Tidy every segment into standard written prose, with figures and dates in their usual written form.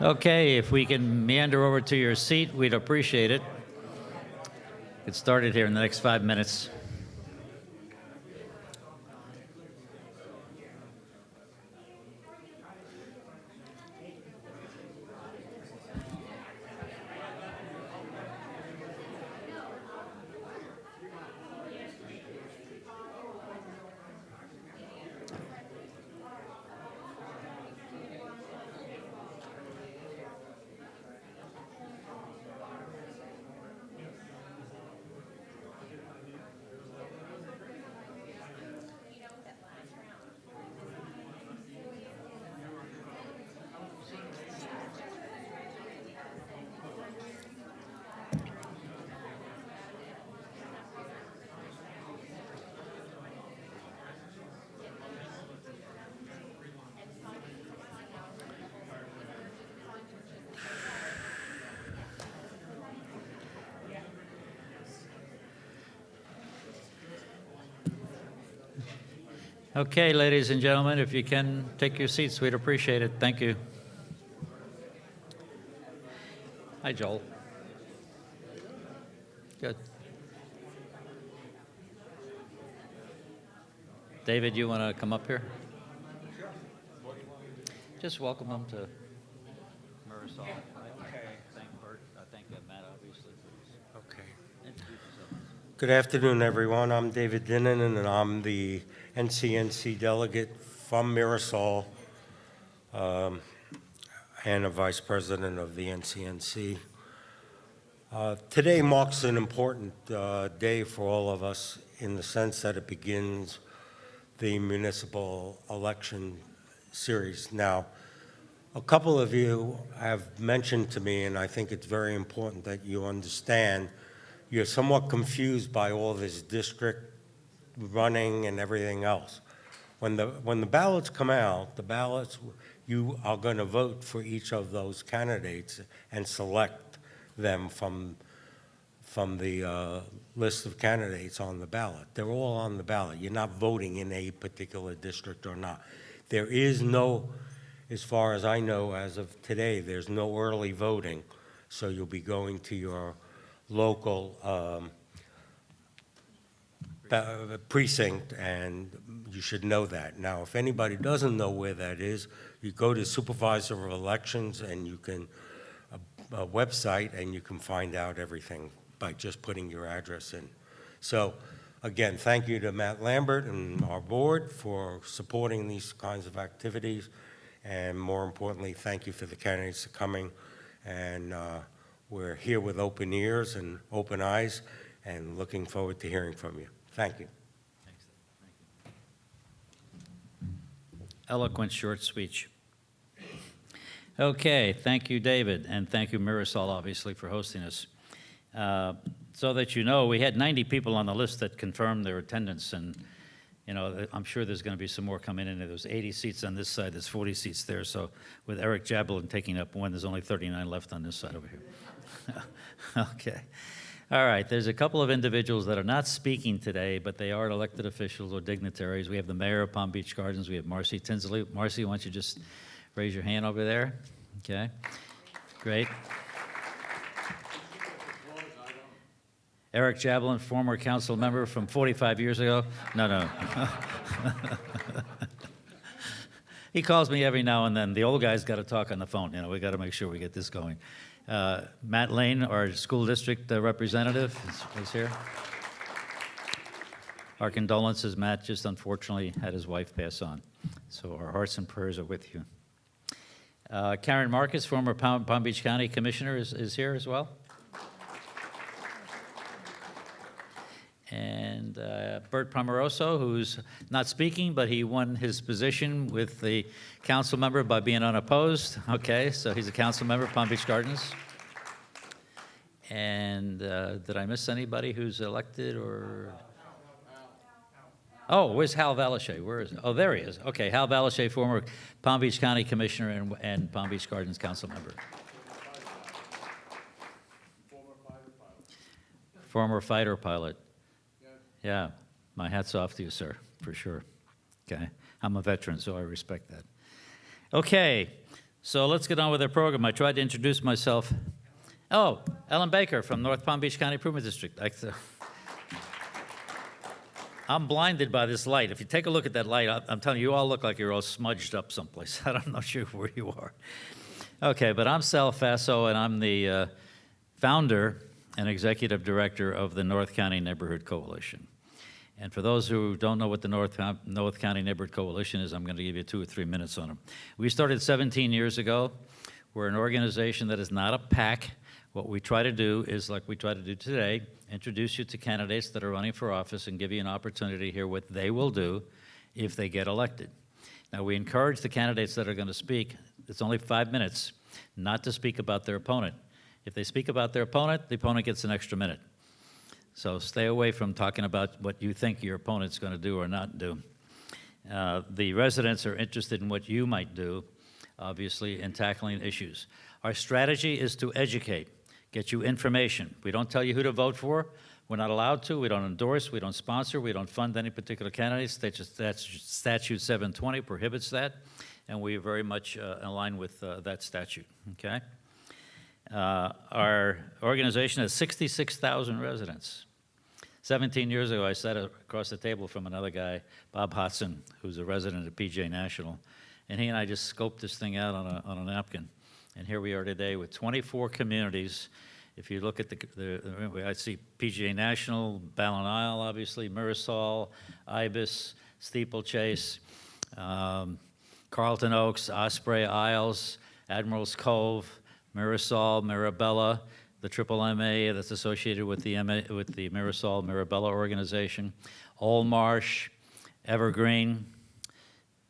Okay, if we can meander over to your seat, we'd appreciate it. Get started here in the next 5 minutes. Okay, ladies and gentlemen, if you can take your seats, we'd appreciate it. Thank you. Hi, Joel. Good. David, you want to come up here? Sure. Just welcome them to Marisol. Okay. Thank Bert. Thank Matt, obviously. Okay. Introduce yourself. Good afternoon, everyone. I'm David Dinnan, and I'm the NCNC delegate from Mirasol and a vice president of the NCNC. Today marks an important day for all of us in the sense that it begins the municipal election series. Now, a couple of you have mentioned to me, and I think it's very important that you understand, you're somewhat confused by all this district running and everything else. When the ballots come out, you are going to vote for each of those candidates and select them from the list of candidates on the ballot. They're all on the ballot. You're not voting in a particular district or not. There is no, as far as I know, as of today, there's no early voting, so you'll be going to your local precinct, and you should know that. Now, if anybody doesn't know where that is, you go to Supervisor of Elections, and you can, a website, and you can find out everything by just putting your address in. So, again, thank you to Matt Lambert and our board for supporting these kinds of activities, and more importantly, thank you for the candidates coming, and we're here with open ears and open eyes, and looking forward to hearing from you. Thank you. Thanks. Thank you. Eloquent, short speech. Okay, thank you, David, and thank you, Mirasol, obviously, for hosting us. So that you know, we had 90 people on the list that confirmed their attendance, and you know, I'm sure there's going to be some more coming in. There's 80 seats on this side, there's 40 seats there, so with Eric Jablin taking up one, there's only 39 left on this side over here. Okay. All right, there's a couple of individuals that are not speaking today, but they are elected officials or dignitaries. We have the mayor of Palm Beach Gardens. We have Marcy Tinsley. Marcy, why don't you just raise your hand over there? Okay, great. Eric Jablin, former council member from 45 years ago. No. He calls me every now and then. The old guy's got to talk on the phone. You know, we got to make sure we get this going. Matt Lane, our school district representative, is here. Our condolences, Matt just unfortunately had his wife pass on. So our hearts and prayers are with you. Karen Marcus, former Palm Beach County Commissioner, is here as well. And Bert Pomeroso, who's not speaking, but he won his position with the council member by being unopposed. Okay, so he's a council member of Palm Beach Gardens. And did I miss anybody who's elected or? Oh, where's Hal Valashay? Where is? Oh, there he is. Okay, Hal Valashay, former Palm Beach County Commissioner and Palm Beach Gardens council member. Former fighter pilot. Yeah, my hat's off to you, sir, for sure. Okay, I'm a veteran, so I respect that. Okay, So let's get on with our program. I tried to introduce myself. Oh, Ellen Baker from North Palm Beach County Improvement District. I'm blinded by this light. If you take a look at that light, I'm telling you, you all look like you're all smudged up someplace. I'm not sure where you are. Okay, but I'm Sal Faso, and I'm the founder and executive director of the North County Neighborhood Coalition. And for those who don't know what the North County Neighborhood Coalition is, I'm going to give you 2 or 3 minutes on them. We started 17 years ago. We're an organization that is not a PAC. What we try to do is, like we try to do today, introduce you to candidates that are running for office and give you an opportunity to hear what they will do if they get elected. Now, we encourage the candidates that are going to speak, it's only 5 minutes, not to speak about their opponent. If they speak about their opponent, the opponent gets an extra minute. So stay away from talking about what you think your opponent's going to do or not do. The residents are interested in what you might do, obviously, in tackling issues. Our strategy is to educate, get you information. We don't tell you who to vote for. We're not allowed to. We don't endorse. We don't sponsor. We don't fund any particular candidates. Statute 720 prohibits that, and we are very much aligned with that statute, okay? Our organization has 66,000 residents. 17 years ago, I sat across the table from another guy, Bob Hodson, who's a resident of PGA National, and he and I just scoped this thing out on a napkin. And here we are today with 24 communities. If you look at I see PGA National, Ballon Isle, obviously, Mirasol, Ibis, Steeplechase, Carlton Oaks, Osprey Isles, Admiral's Cove, Mirasol, Mirabella, the Triple MA that's associated with the Mirasol Mirabella organization, Old Marsh, Evergreen,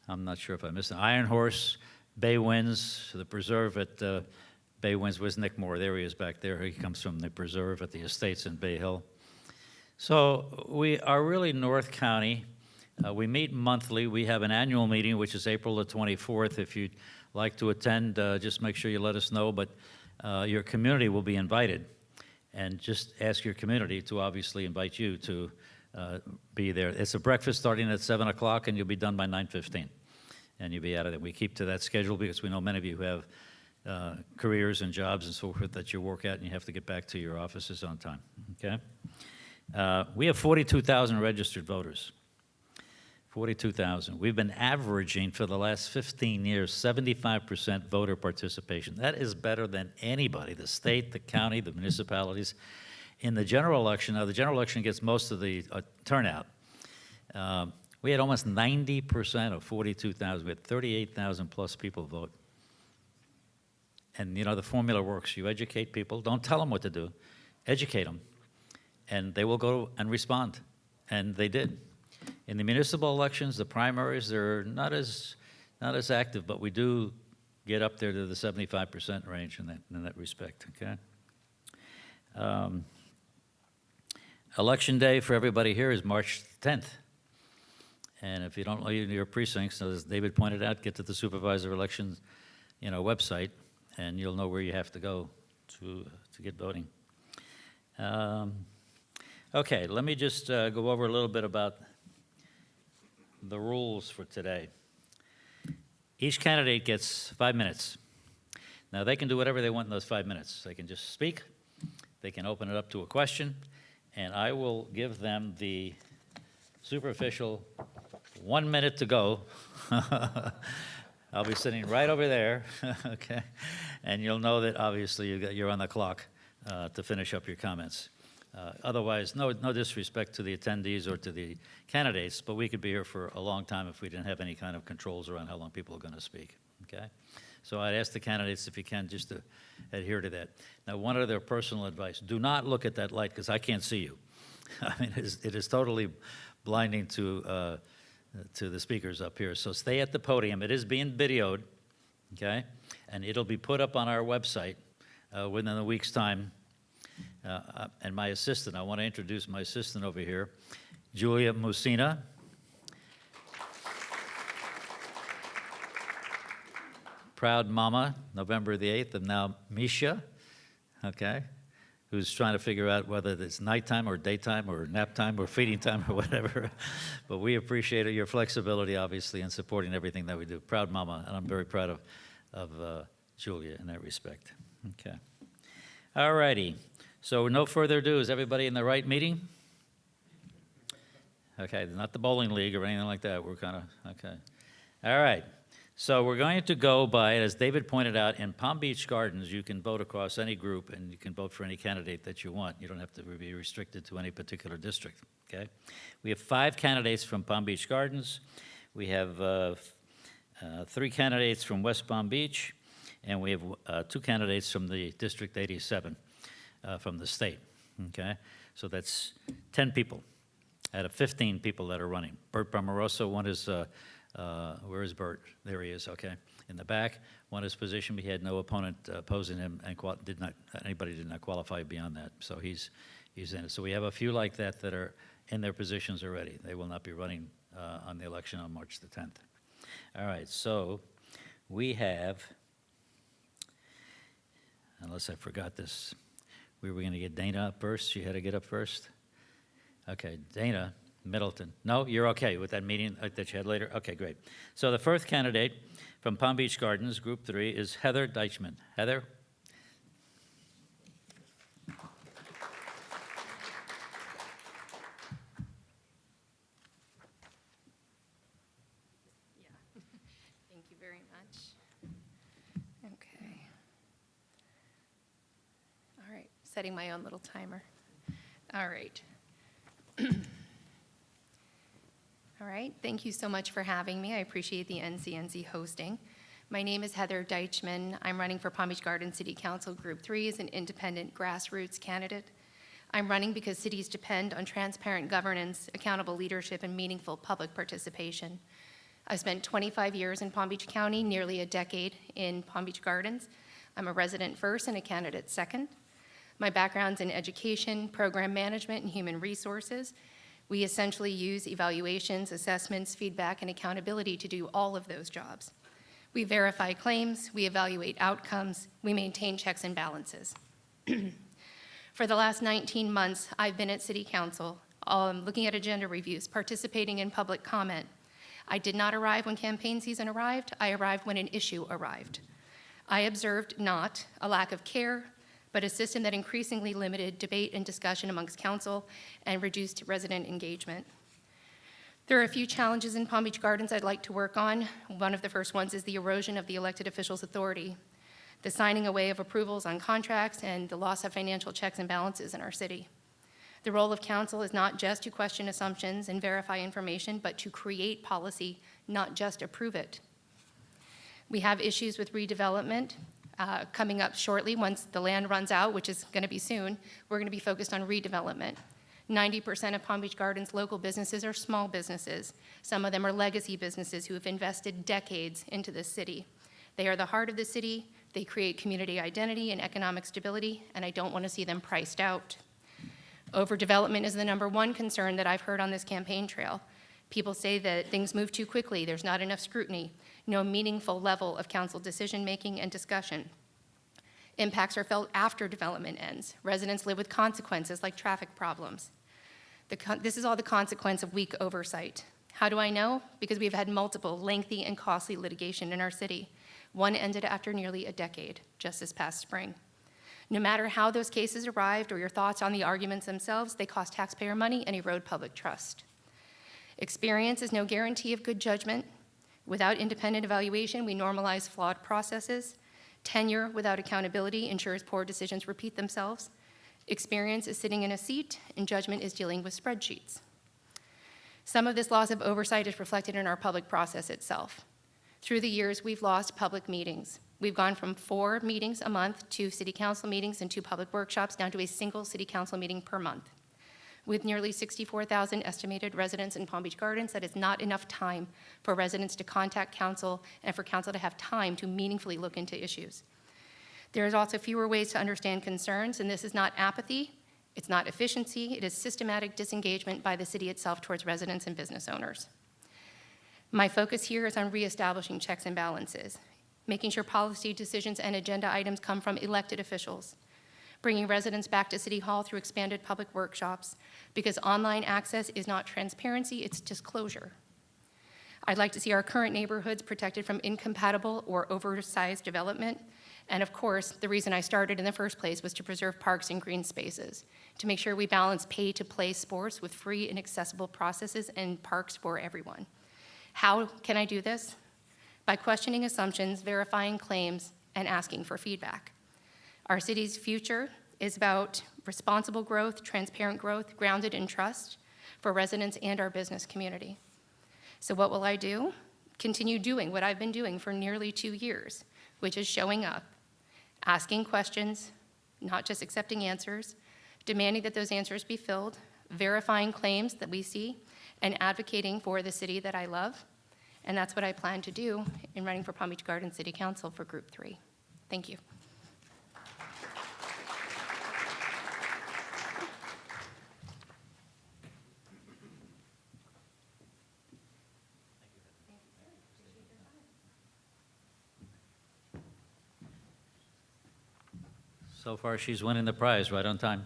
I'm not sure if I missed it, Iron Horse, Bay Winds, the preserve at Bay Winds was Nick Moore. There he is back there. He comes from the preserve at the estates in Bay Hill. So we are really North County. We meet monthly. We have an annual meeting, which is April the 24th. If you'd like to attend, just make sure you let us know. But your community will be invited. And just ask your community to obviously invite you to be there. It's a breakfast starting at 7 o'clock, and you'll be done by 9:15. And you'll be out of there. We keep to that schedule because we know many of you have careers and jobs and so forth that you work at, and you have to get back to your offices on time, okay? We have 42,000 registered voters. 42,000. We've been averaging for the last 15 years 75% voter participation. That is better than anybody, the state, the county, the municipalities. In the general election, now the general election gets most of the turnout. We had almost 90% of 42,000. We had 38,000 plus people vote. And you know, the formula works. You educate people. Don't tell them what to do. Educate them. And they will go and respond. And they did. In the municipal elections, the primaries, they're not as active, but we do get up there to the 75% range in that respect, okay? Election day for everybody here is March 10th. And if you don't know your precincts, as David pointed out, get to the supervisor elections, website, and you'll know where you have to go to get voting. Okay, let me just go over a little bit about the rules for today. Each candidate gets 5 minutes. Now, they can do whatever they want in those 5 minutes. They can just speak, they can open it up to a question, and I will give them the superficial 1 minute to go. I'll be sitting right over there, okay? And you'll know that obviously you're on the clock to finish up your comments. Otherwise, no disrespect to the attendees or to the candidates, but we could be here for a long time if we didn't have any kind of controls around how long people are going to speak, okay? So I'd ask the candidates, if you can, just to adhere to that. Now, one other personal advice, do not look at that light because I can't see you. I mean, it is totally blinding to the speakers up here. So stay at the podium. It is being videoed, okay? And it'll be put up on our website within a week's time. And my assistant, I want to introduce my assistant over here, Julia Musina. Proud mama, November the 8th, and now Misha, okay, who's trying to figure out whether it's nighttime or daytime or nap time or feeding time or whatever. But we appreciate your flexibility, obviously, in supporting everything that we do. Proud mama, and I'm very proud of Julia in that respect. Okay. All righty. So no further ado. Is everybody in the right meeting? Okay, not the bowling league or anything like that. We're kind of, okay. All right. So we're going to go by, as David pointed out, in Palm Beach Gardens, you can vote across any group and you can vote for any candidate that you want. You don't have to be restricted to any particular district, okay? We have 5 candidates from Palm Beach Gardens. We have 3 candidates from West Palm Beach, and we have 2 candidates from the District 87 from the state, okay? So that's 10 people out of 15 people that are running. Bert Barbarossa, one is, where is Bert? There he is, okay. In the back, won his position. He had no opponent opposing him, and anybody did not qualify beyond that. So he's in it. So we have a few like that that are in their positions already. They will not be running on the election on March the 10th. All right, so we have, unless I forgot this, we were going to get Dana up first. She had to get up first. Okay, Dana Middleton. No, you're okay with that meeting that you had later? Okay, great. So the first candidate from Palm Beach Gardens, Group 3, is Heather Deichman. Heather? Thank you very much. Okay. All right, setting my own little timer. All right. All right, thank you so much for having me. I appreciate the NCNC hosting. My name is Heather Deichman. I'm running for Palm Beach Gardens City Council Group 3 as an independent grassroots candidate. I'm running because cities depend on transparent governance, accountable leadership, and meaningful public participation. I spent 25 years in Palm Beach County, nearly a decade in Palm Beach Gardens. I'm a resident first and a candidate second. My background's in education, program management, and human resources. We essentially use evaluations, assessments, feedback, and accountability to do all of those jobs. We verify claims, we evaluate outcomes, we maintain checks and balances. For the last 19 months, I've been at City Council, looking at agenda reviews, participating in public comment. I did not arrive when campaign season arrived, I arrived when an issue arrived. I observed not a lack of care, but a system that increasingly limited debate and discussion amongst council and reduced resident engagement. There are a few challenges in Palm Beach Gardens I'd like to work on. One of the first ones is the erosion of the elected officials' authority, the signing away of approvals on contracts, and the loss of financial checks and balances in our city. The role of council is not just to question assumptions and verify information, but to create policy, not just approve it. We have issues with redevelopment. Coming up shortly, once the land runs out, which is going to be soon, we're going to be focused on redevelopment. 90% of Palm Beach Gardens' local businesses are small businesses. Some of them are legacy businesses who have invested decades into this city. They are the heart of the city. They create community identity and economic stability, and I don't want to see them priced out. Overdevelopment is the #1 concern that I've heard on this campaign trail. People say that things move too quickly, there's not enough scrutiny, no meaningful level of council decision-making and discussion. Impacts are felt after development ends. Residents live with consequences like traffic problems. This is all the consequence of weak oversight. How do I know? Because we've had multiple lengthy and costly litigation in our city. One ended after nearly a decade, just this past spring. No matter how those cases arrived or your thoughts on the arguments themselves, they cost taxpayer money and erode public trust. Experience is no guarantee of good judgment. Without independent evaluation, we normalize flawed processes. Tenure without accountability ensures poor decisions repeat themselves. Experience is sitting in a seat, and judgment is dealing with spreadsheets. Some of this loss of oversight is reflected in our public process itself. Through the years, we've lost public meetings. We've gone from 4 meetings a month, 2 city council meetings, and 2 public workshops, down to a single city council meeting per month. With nearly 64,000 estimated residents in Palm Beach Gardens, that is not enough time for residents to contact council and for council to have time to meaningfully look into issues. There is also fewer ways to understand concerns, and this is not apathy, it's not efficiency, it is systematic disengagement by the city itself towards residents and business owners. My focus here is on reestablishing checks and balances, making sure policy decisions and agenda items come from elected officials, bringing residents back to City Hall through expanded public workshops, because online access is not transparency, it's disclosure. I'd like to see our current neighborhoods protected from incompatible or oversized development. And of course, the reason I started in the first place was to preserve parks and green spaces, to make sure we balance pay-to-play sports with free and accessible processes and parks for everyone. How can I do this? By questioning assumptions, verifying claims, and asking for feedback. Our city's future is about responsible growth, transparent growth, grounded in trust for residents and our business community. So what will I do? Continue doing what I've been doing for nearly 2 years, which is showing up, asking questions, not just accepting answers, demanding that those answers be filled, verifying claims that we see, and advocating for the city that I love. And that's what I plan to do in running for Palm Beach Gardens City Council for Group 3. Thank you. So far, she's winning the prize right on time.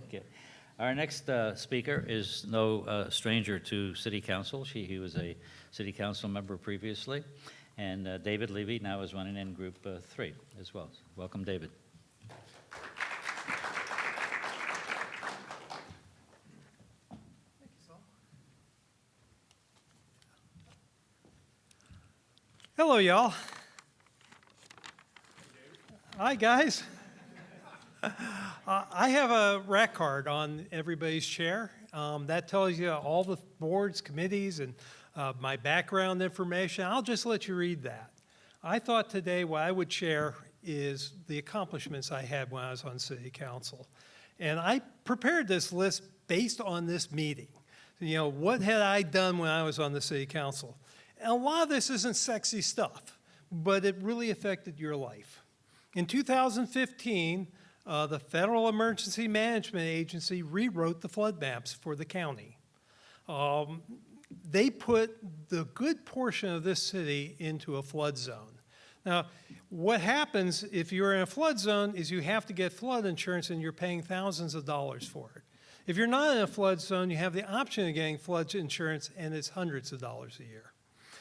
Okay. Our next speaker is no stranger to City Council. He was a City Council member previously, and David Levy now is running in Group 3 as well. Welcome, David. Hello, y'all. Hi, guys. I have a rack card on everybody's chair. That tells you all the boards, committees, and my background information. I'll just let you read that. I thought today what I would share is the accomplishments I had when I was on City Council. And I prepared this list based on this meeting. You know, what had I done when I was on the City Council? And a lot of this isn't sexy stuff, but it really affected your life. In 2015, the Federal Emergency Management Agency rewrote the flood maps for the county. They put the good portion of this city into a flood zone. Now, what happens if you're in a flood zone is you have to get flood insurance and you're paying thousands of dollars for it. If you're not in a flood zone, you have the option of getting flood insurance and it's hundreds of dollars a year.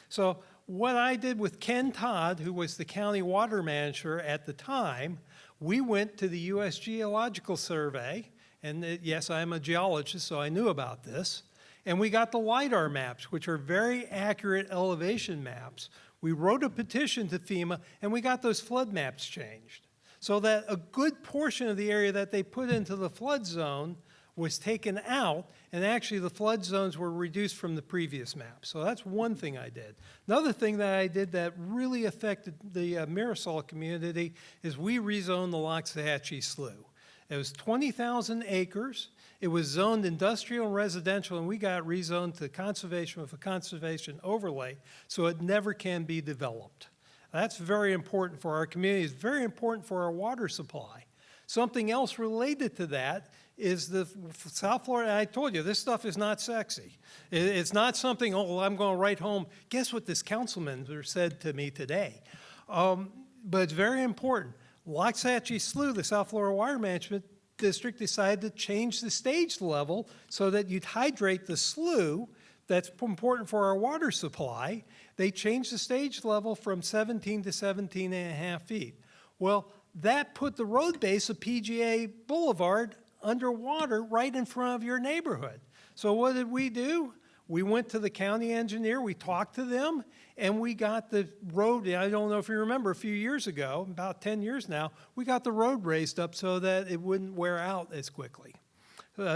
So what I did with Ken Todd, who was the county water manager at the time, we went to the U.S. Geological Survey, and yes, I'm a geologist, so I knew about this, and we got the LIDAR maps, which are very accurate elevation maps. We wrote a petition to FEMA, and we got those flood maps changed so that a good portion of the area that they put into the flood zone was taken out, and actually the flood zones were reduced from the previous map. So that's one thing I did. Another thing that I did that really affected the Mirasol community is we rezoned the Loxahatchee Slough. It was 20,000 acres. It was zoned industrial and residential, and we got rezoned to conservation with a conservation overlay, so it never can be developed. That's very important for our community. It's very important for our water supply. Something else related to that is the South Florida. I told you, this stuff is not sexy. It's not something, oh, well, I'm going to write home. Guess what this councilman said to me today? But it's very important. Loxahatchee Slough, the South Florida Water Management District, decided to change the stage level so that you'd hydrate the slough. That's important for our water supply. They changed the stage level from 17 to 17 and a half feet. Well, that put the road base of PGA Boulevard underwater right in front of your neighborhood. So what did we do? We went to the county engineer, we talked to them, and we got the road, I don't know if you remember, a few years ago, about 10 years now, we got the road raised up so that it wouldn't wear out as quickly.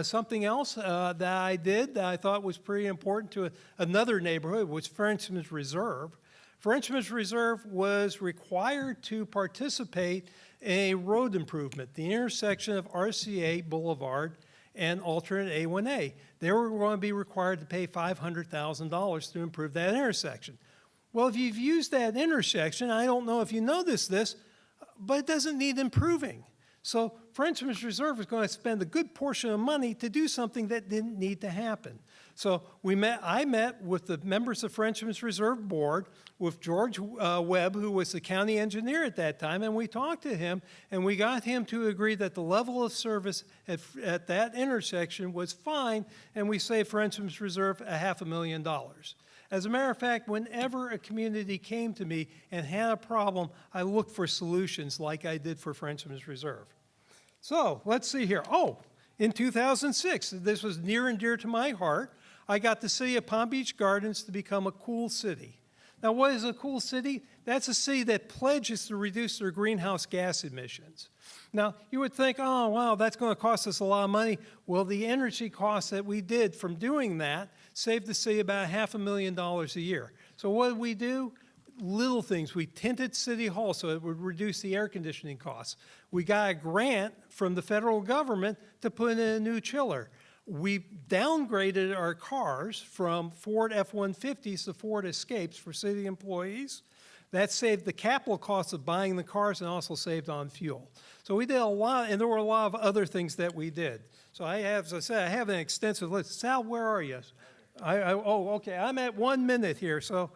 Something else that I did that I thought was pretty important to another neighborhood was Frenchman's Reserve. Frenchman's Reserve was required to participate in a road improvement, the intersection of RCA Boulevard and alternate A1A. They were going to be required to pay $500,000 to improve that intersection. Well, if you've used that intersection, I don't know if you noticed this, but it doesn't need improving. So Frenchman's Reserve is going to spend a good portion of money to do something that didn't need to happen. So I met with the members of Frenchman's Reserve Board, with George Webb, who was the county engineer at that time, and we talked to him, and we got him to agree that the level of service at that intersection was fine, and we saved Frenchman's Reserve $500,000. As a matter of fact, whenever a community came to me and had a problem, I looked for solutions like I did for Frenchman's Reserve. So let's see here. Oh, in 2006, this was near and dear to my heart, I got the city of Palm Beach Gardens to become a cool city. Now, what is a cool city? That's a city that pledges to reduce their greenhouse gas emissions. Now, you would think, oh, wow, that's going to cost us a lot of money. Well, the energy costs that we did from doing that saved the city about $500,000 a year. So what did we do? Little things. We tinted City Hall so it would reduce the air conditioning costs. We got a grant from the federal government to put in a new chiller. We downgraded our cars from Ford F-150s to Ford Escapes for city employees. That saved the capital costs of buying the cars and also saved on fuel. So we did a lot, and there were a lot of other things that we did. So I have, as I said, I have an extensive list. Sal, where are you? Oh, okay, I'm at 1 minute here. So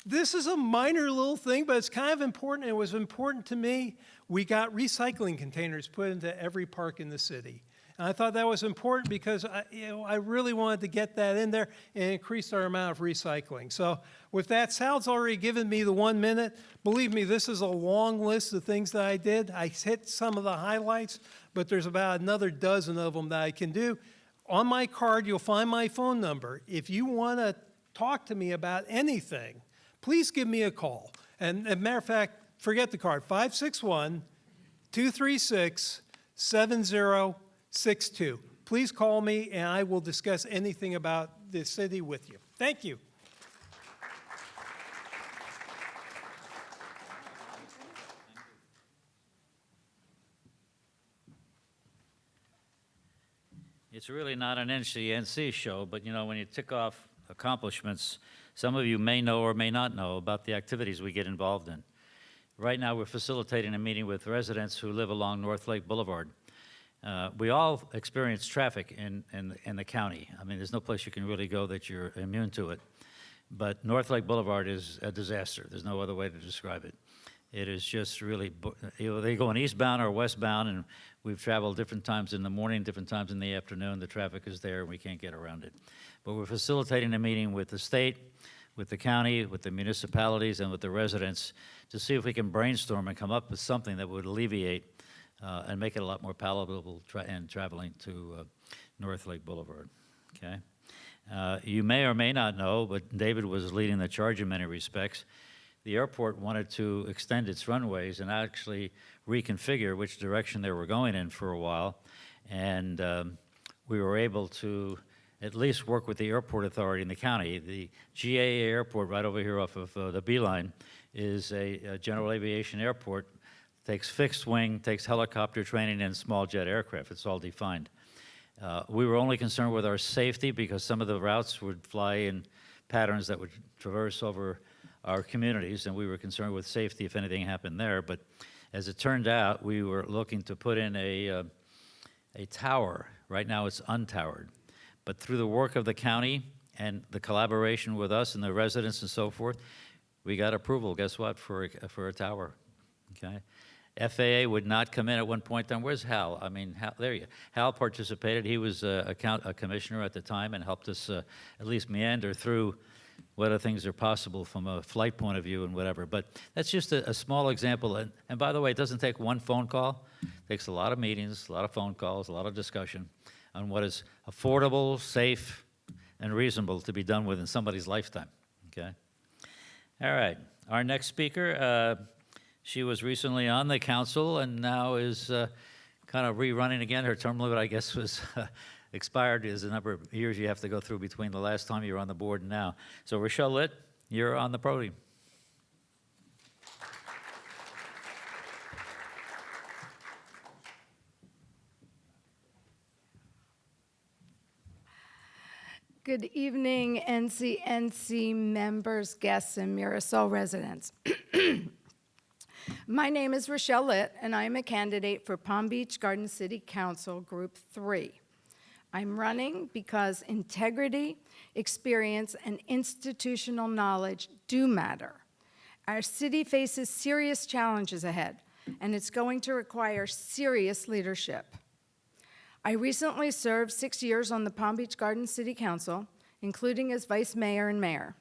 this is a minor little thing, but it's kind of important. It was important to me. We got recycling containers put into every park in the city. And I thought that was important because I really wanted to get that in there and increase our amount of recycling. So with that, Sal's already given me the 1 minute. Believe me, this is a long list of things that I did. I hit some of the highlights, but there's about another dozen of them that I can do. On my card, you'll find my phone number. If you want to talk to me about anything, please give me a call. And as a matter of fact, forget the card, 561-236-7062. Please call me and I will discuss anything about the city with you. Thank you. It's really not an NCNC show, but you know, when you tick off accomplishments, some of you may know or may not know about the activities we get involved in. Right now, we're facilitating a meeting with residents who live along North Lake Boulevard. We all experience traffic in the county. I mean, there's no place you can really go that you're immune to it. But North Lake Boulevard is a disaster. There's no other way to describe it. It is just really, you know, they go in eastbound or westbound, and we've traveled different times in the morning, different times in the afternoon. The traffic is there, and we can't get around it. But we're facilitating a meeting with the state, with the county, with the municipalities, and with the residents to see if we can brainstorm and come up with something that would alleviate and make it a lot more palatable traveling to North Lake Boulevard, okay? You may or may not know, but David was leading the charge in many respects. The airport wanted to extend its runways and actually reconfigure which direction they were going in for a while. And we were able to at least work with the airport authority in the county. The GAA airport right over here off of the Beeline is a general aviation airport. Takes fixed wing, takes helicopter training, and small jet aircraft. It's all defined. We were only concerned with our safety because some of the routes would fly in patterns that would traverse over our communities, and we were concerned with safety if anything happened there. But as it turned out, we were looking to put in a tower. Right now it's untowered. But through the work of the county and the collaboration with us and the residents and so forth, we got approval, guess what, for a tower, okay? FAA would not come in at one point. Then where's Hal? I mean, Hal participated. He was a commissioner at the time and helped us at least meander through what other things are possible from a flight point of view and whatever. But that's just a small example. And by the way, it doesn't take one phone call. It takes a lot of meetings, a lot of phone calls, a lot of discussion on what is affordable, safe, and reasonable to be done within somebody's lifetime, okay? All right, our next speaker, she was recently on the council and now is kind of rerunning again. Her term limit, I guess, was expired. There's a number of years you have to go through between the last time you were on the board and now. So Rochelle Litt, you're on the podium. Good evening, NCNC members, guests, and Mirasol residents. My name is Rochelle Litt, and I am a candidate for Palm Beach Garden City Council Group 3. I'm running because integrity, experience, and institutional knowledge do matter. Our city faces serious challenges ahead, and it's going to require serious leadership. I recently served 6 years on the Palm Beach Garden City Council, including as vice mayor and mayor.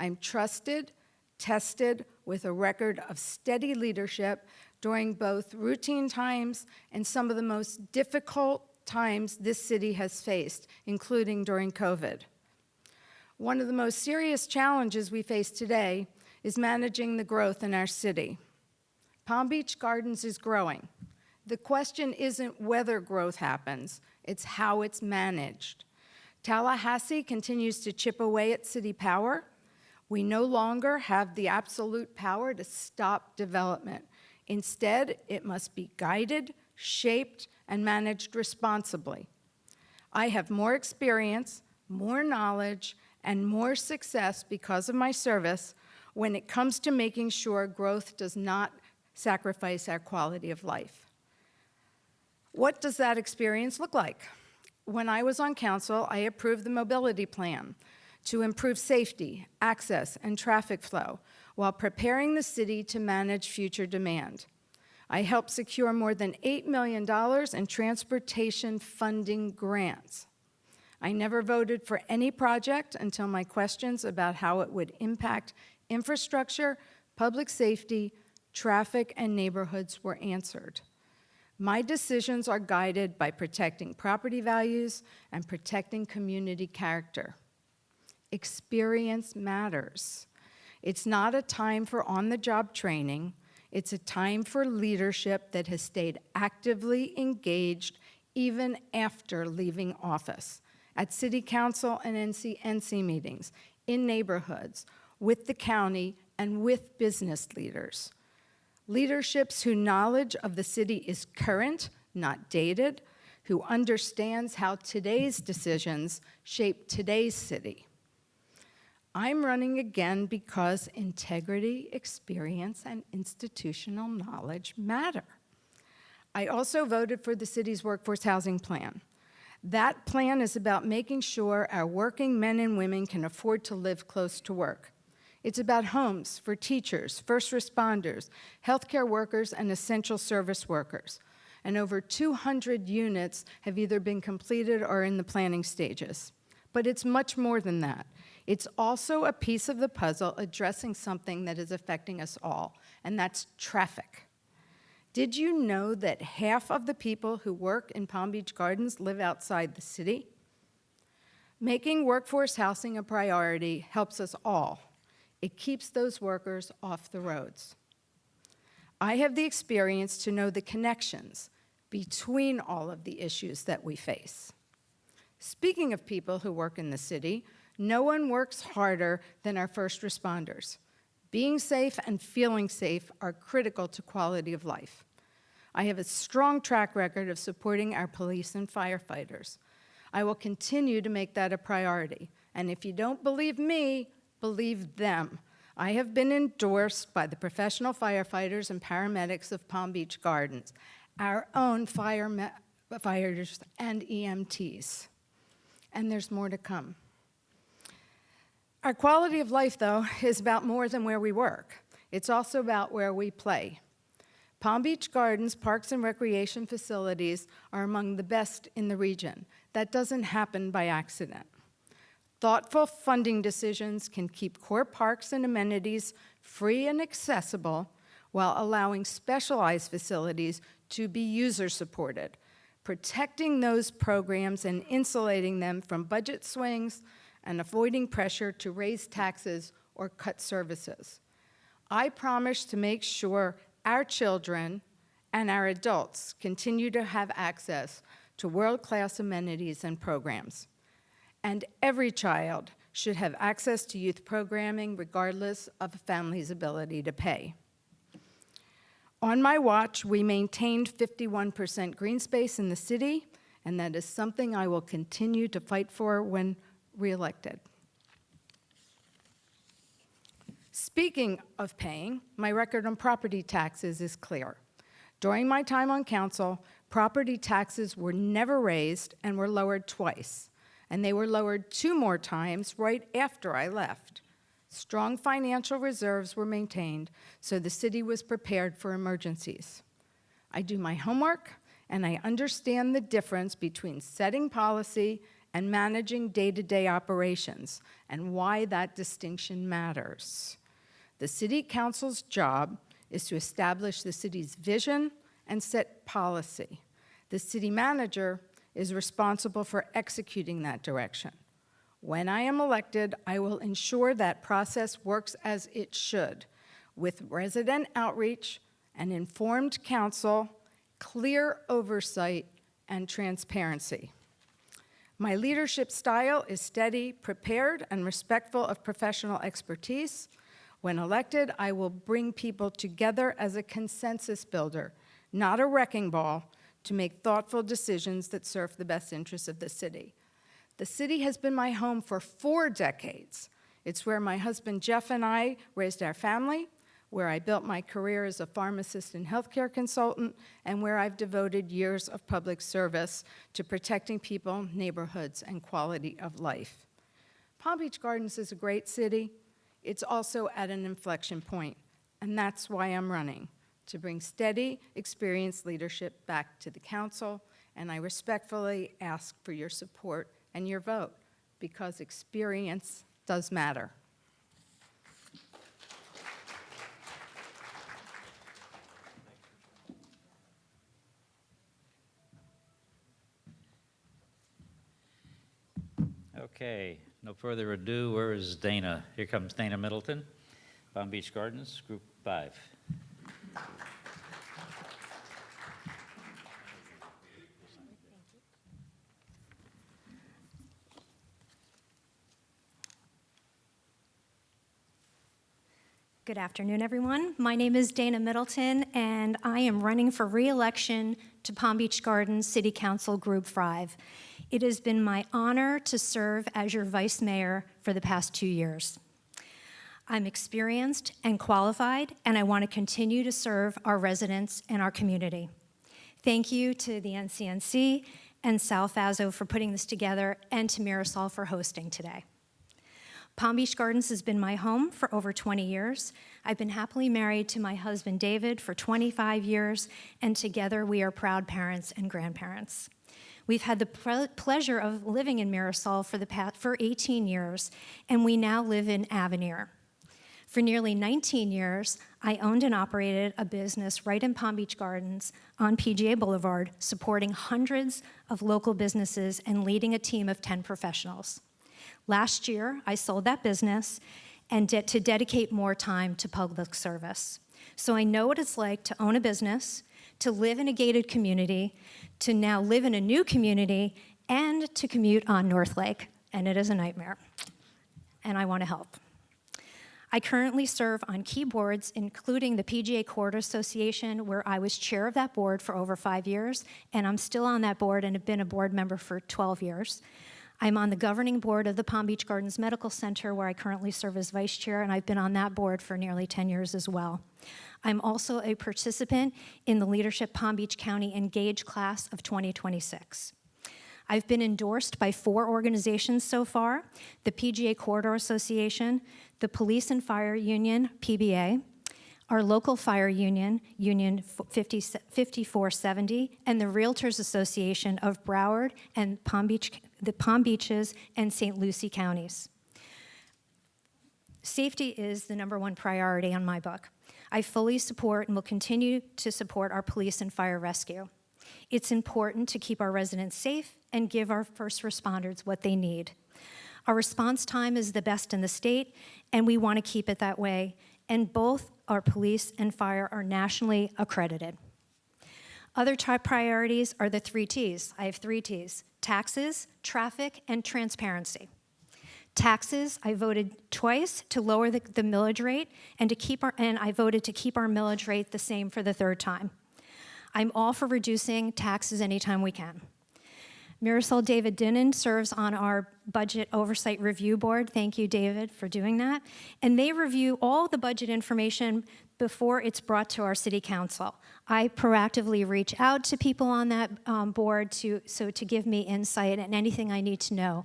I'm trusted, tested, with a record of steady leadership during both routine times and some of the most difficult times this city has faced, including during COVID. One of the most serious challenges we face today is managing the growth in our city. Palm Beach Gardens is growing. The question isn't whether growth happens, it's how it's managed. Tallahassee continues to chip away at city power. We no longer have the absolute power to stop development. Instead, it must be guided, shaped, and managed responsibly. I have more experience, more knowledge, and more success because of my service when it comes to making sure growth does not sacrifice our quality of life. What does that experience look like? When I was on council, I approved the mobility plan to improve safety, access, and traffic flow while preparing the city to manage future demand. I helped secure more than $8 million in transportation funding grants. I never voted for any project until my questions about how it would impact infrastructure, public safety, traffic, and neighborhoods were answered. My decisions are guided by protecting property values and protecting community character. Experience matters. It's not a time for on-the-job training. It's a time for leadership that has stayed actively engaged even after leaving office, at city council and NC meetings, in neighborhoods, with the county, and with business leaders. Leaderships whose knowledge of the city is current, not dated, who understands how today's decisions shape today's city. I'm running again because integrity, experience, and institutional knowledge matter. I also voted for the city's workforce housing plan. That plan is about making sure our working men and women can afford to live close to work. It's about homes for teachers, first responders, healthcare workers, and essential service workers. And over 200 units have either been completed or are in the planning stages. But it's much more than that. It's also a piece of the puzzle addressing something that is affecting us all, and that's traffic. Did you know that half of the people who work in Palm Beach Gardens live outside the city? Making workforce housing a priority helps us all. It keeps those workers off the roads. I have the experience to know the connections between all of the issues that we face. Speaking of people who work in the city, no one works harder than our first responders. Being safe and feeling safe are critical to quality of life. I have a strong track record of supporting our police and firefighters. I will continue to make that a priority. And if you don't believe me, believe them. I have been endorsed by the professional firefighters and paramedics of Palm Beach Gardens, our own firefighters and EMTs. And there's more to come. Our quality of life, though, is about more than where we work. It's also about where we play. Palm Beach Gardens parks and recreation facilities are among the best in the region. That doesn't happen by accident. Thoughtful funding decisions can keep core parks and amenities free and accessible while allowing specialized facilities to be user-supported, protecting those programs and insulating them from budget swings and avoiding pressure to raise taxes or cut services. I promise to make sure our children and our adults continue to have access to world-class amenities and programs. And every child should have access to youth programming regardless of a family's ability to pay. On my watch, we maintained 51% green space in the city, and that is something I will continue to fight for when reelected. Speaking of paying, my record on property taxes is clear. During my time on council, property taxes were never raised and were lowered twice, and they were lowered 2 more times right after I left. Strong financial reserves were maintained, so the city was prepared for emergencies. I do my homework, and I understand the difference between setting policy and managing day-to-day operations, and why that distinction matters. The City Council's job is to establish the city's vision and set policy. The city manager is responsible for executing that direction. When I am elected, I will ensure that process works as it should, with resident outreach, an informed council, clear oversight, and transparency. My leadership style is steady, prepared, and respectful of professional expertise. When elected, I will bring people together as a consensus builder, not a wrecking ball, to make thoughtful decisions that serve the best interests of the city. The city has been my home for 4 decades. It's where my husband Jeff and I raised our family, where I built my career as a pharmacist and healthcare consultant, and where I've devoted years of public service to protecting people, neighborhoods, and quality of life. Palm Beach Gardens is a great city. It's also at an inflection point, and that's why I'm running, to bring steady, experienced leadership back to the council, and I respectfully ask for your support and your vote, because experience does matter. Okay, no further ado, where is Dana? Here comes Dana Middleton, Palm Beach Gardens, Group 5. Good afternoon, everyone. My name is Dana Middleton, and I am running for re-election to Palm Beach Gardens City Council Group 5. It has been my honor to serve as your vice mayor for the past 2 years. I'm experienced and qualified, and I want to continue to serve our residents and our community. Thank you to the NCNC and Sal Fazzo for putting this together, and to Mirasol for hosting today. Palm Beach Gardens has been my home for over 20 years. I've been happily married to my husband David for 25 years, and together we are proud parents and grandparents. We've had the pleasure of living in Mirasol for 18 years, and we now live in Avenir. For nearly 19 years, I owned and operated a business right in Palm Beach Gardens on PGA Boulevard, supporting hundreds of local businesses and leading a team of 10 professionals. Last year, I sold that business and to dedicate more time to public service. So I know what it's like to own a business, to live in a gated community, to now live in a new community, and to commute on North Lake, and it is a nightmare, and I want to help. I currently serve on key boards, including the PGA Corridor Association, where I was chair of that board for over 5 years, and I'm still on that board and have been a board member for 12 years. I'm on the governing board of the Palm Beach Gardens Medical Center, where I currently serve as vice chair, and I've been on that board for nearly 10 years as well. I'm also a participant in the Leadership Palm Beach County Engage class of 2026. I've been endorsed by 4 organizations so far: the PGA Corridor Association, the Police and Fire Union, PBA, our local fire union, Union 5470, and the Realtors Association of Broward and the Palm Beaches and St. Lucie counties. Safety is the #1 priority on my book. I fully support and will continue to support our police and fire rescue. It's important to keep our residents safe and give our first responders what they need. Our response time is the best in the state, and we want to keep it that way, and both our police and fire are nationally accredited. Other top priorities are the 3 T's. I have 3 T's: taxes, traffic, and transparency. Taxes, I voted twice to lower the millage rate, and I voted to keep our millage rate the same for the 3rd time. I'm all for reducing taxes anytime we can. Mirasol David Dinnan serves on our Budget Oversight Review Board. Thank you, David, for doing that. And they review all the budget information before it's brought to our city council. I proactively reach out to people on that board to give me insight and anything I need to know.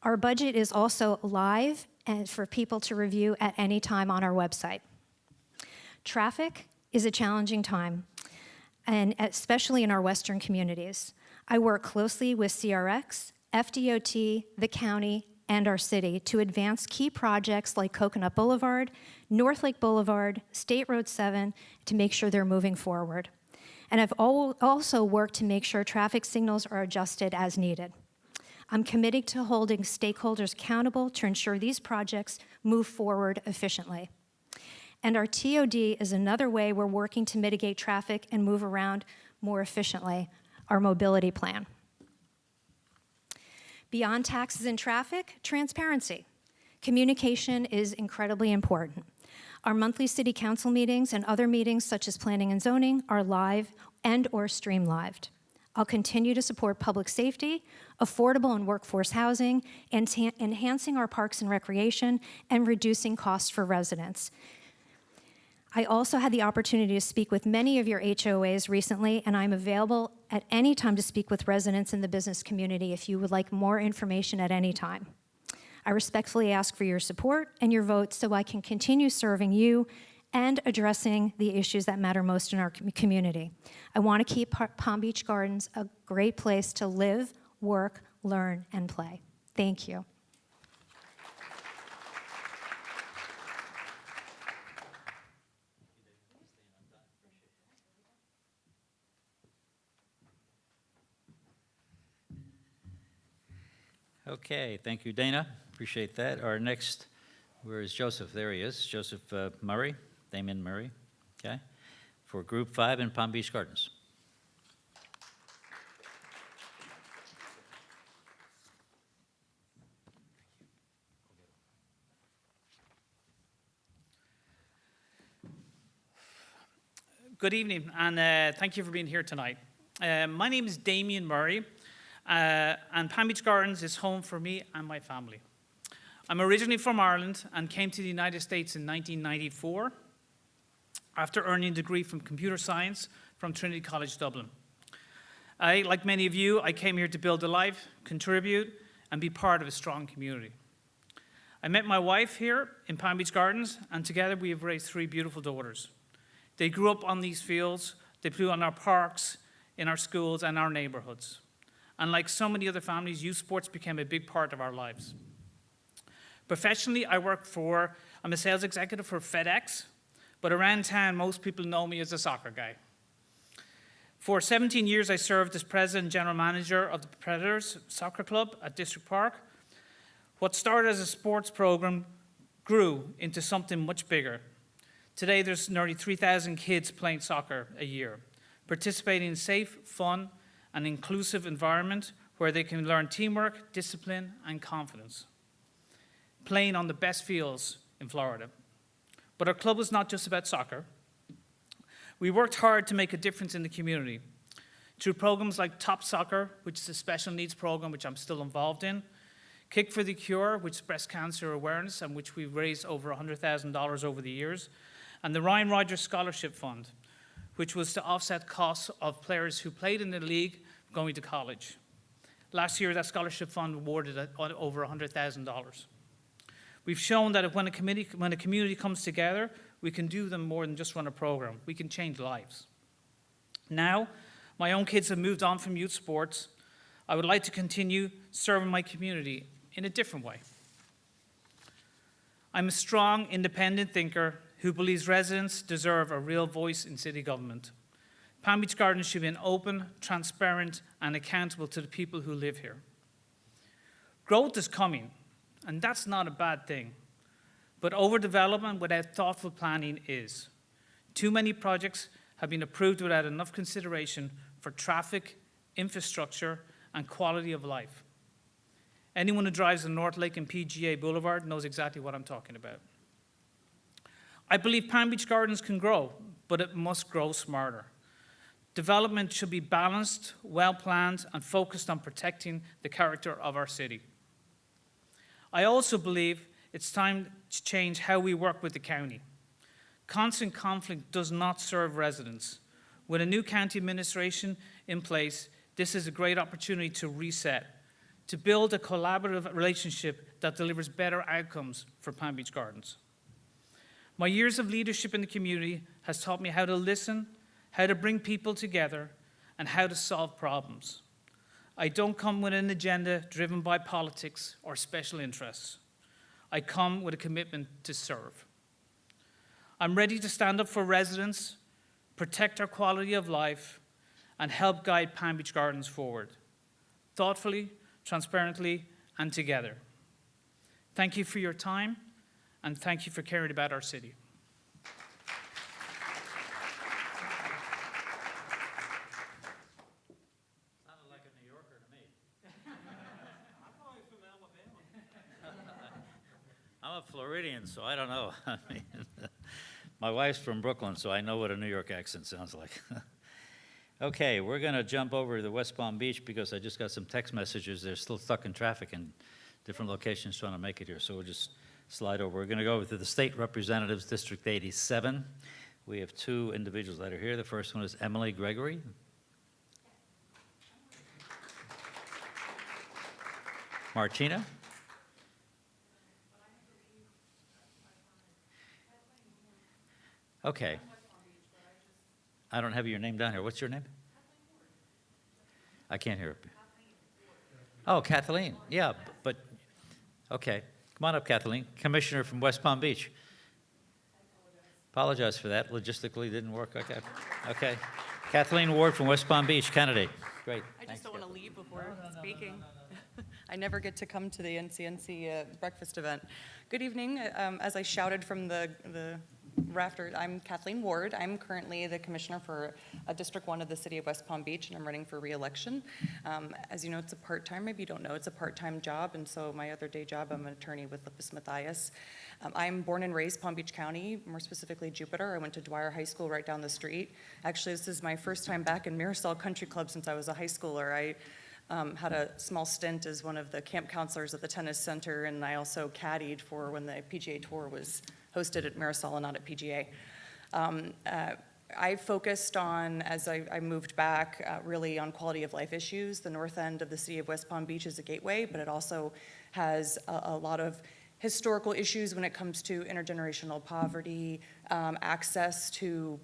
Our budget is also live and for people to review at any time on our website. Traffic is a challenging time, and especially in our western communities. I work closely with CRX FDOT, the county, and our city to advance key projects like Coconut Boulevard, North Lake Boulevard, State Road 7, to make sure they're moving forward. And I've also worked to make sure traffic signals are adjusted as needed. I'm committed to holding stakeholders accountable to ensure these projects move forward efficiently. And our TOD is another way we're working to mitigate traffic and move around more efficiently, our mobility plan. Beyond taxes and traffic, transparency. Communication is incredibly important. Our monthly city council meetings and other meetings such as planning and zoning are live and/or stream-lived. I'll continue to support public safety, affordable and workforce housing, and enhancing our parks and recreation and reducing costs for residents. I also had the opportunity to speak with many of your HOAs recently, and I'm available at any time to speak with residents in the business community if you would like more information at any time. I respectfully ask for your support and your vote so I can continue serving you and addressing the issues that matter most in our community. I want to keep Palm Beach Gardens a great place to live, work, learn, and play. Thank you. Okay, thank you, Dana. Appreciate that. Our next, where is Joseph? There he is, Joseph Murray, Damon Murray, okay, for Group 5 in Palm Beach Gardens. Good evening, and thank you for being here tonight. My name is Damien Murray, and Palm Beach Gardens is home for me and my family. I'm originally from Ireland and came to the United States in 1994 after earning a degree from computer science from Trinity College Dublin. Like many of you, I came here to build a life, contribute, and be part of a strong community. I met my wife here in Palm Beach Gardens, and together we have raised 3 beautiful daughters. They grew up on these fields, they flew on our parks, in our schools, and our neighborhoods. And like so many other families, youth sports became a big part of our lives. Professionally, I'm a sales executive for FedEx, but around town, most people know me as a soccer guy. For 17 years, I served as president and general manager of the Predators Soccer Club at District Park. What started as a sports program grew into something much bigger. Today, there's nearly 3,000 kids playing soccer a year, participating in safe, fun, and inclusive environment where they can learn teamwork, discipline, and confidence, playing on the best fields in Florida. But our club was not just about soccer. We worked hard to make a difference in the community through programs like Top Soccer, which is a special needs program which I'm still involved in, Kick for the Cure, which is breast cancer awareness, and which we've raised over $100,000 over the years, and the Ryan Rogers Scholarship Fund, which was to offset costs of players who played in the league going to college. Last year, that scholarship fund awarded over $100,000. We've shown that when a community comes together, we can do them more than just run a program. We can change lives. Now, my own kids have moved on from youth sports. I would like to continue serving my community in a different way. I'm a strong, independent thinker who believes residents deserve a real voice in city government. Palm Beach Gardens should be an open, transparent, and accountable to the people who live here. Growth is coming, and that's not a bad thing. But overdevelopment without thoughtful planning is. Too many projects have been approved without enough consideration for traffic, infrastructure, and quality of life. Anyone who drives the North Lake and PGA Boulevard knows exactly what I'm talking about. I believe Palm Beach Gardens can grow, but it must grow smarter. Development should be balanced, well-planned, and focused on protecting the character of our city. I also believe it's time to change how we work with the county. Constant conflict does not serve residents. With a new county administration in place, this is a great opportunity to reset, to build a collaborative relationship that delivers better outcomes for Palm Beach Gardens. My years of leadership in the community has taught me how to listen, how to bring people together, and how to solve problems. I don't come with an agenda driven by politics or special interests. I come with a commitment to serve. I'm ready to stand up for residents, protect our quality of life, and help guide Palm Beach Gardens forward, thoughtfully, transparently, and together. Thank you for your time, and thank you for caring about our city. Sounded like a New Yorker to me. I'm probably from Alabama. I'm a Floridian, so I don't know. I mean, my wife's from Brooklyn, so I know what a New York accent sounds like. Okay, we're going to jump over to West Palm Beach because I just got some text messages. They're still stuck in traffic in different locations trying to make it here, so we'll just slide over. We're going to go over to the State Representatives, District 87. We have two individuals that are here. The first one is Emily Gregory. Martina? Okay. I don't have your name down here. What's your name? I can't hear it. Oh, Kathleen. Yeah, but, okay. Come on up, Kathleen. Commissioner from West Palm Beach. Apologize for that. Logistically didn't work. Okay. Okay. Kathleen Ward from West Palm Beach, candidate. Great. I Thanks, just don't want to Kathleen. leave before speaking. I never get to come to the NCNC breakfast event. Good evening. As I shouted from the rafters, I'm Kathleen Ward. I'm currently the commissioner for District 1 of the city of West Palm Beach, and I'm running for re-election. As you know, it's a part-time, maybe you don't know, it's a part-time job, and so my other day job, I'm an attorney with Lippis Mathias. I'm born and raised Palm Beach County, more specifically Jupiter. I went to Dwyer High School right down the street. Actually, this is my first time back in Mirasol Country Club since I was a high schooler. I had a small stint as one of the camp counselors at the tennis center, and I also caddied for when the PGA Tour was hosted at Mirasol and not at PGA. I focused on, as I moved back, really on quality of life issues. The north end of the city of West Palm Beach is a gateway, but it also has a lot of historical issues when it comes to intergenerational poverty, access to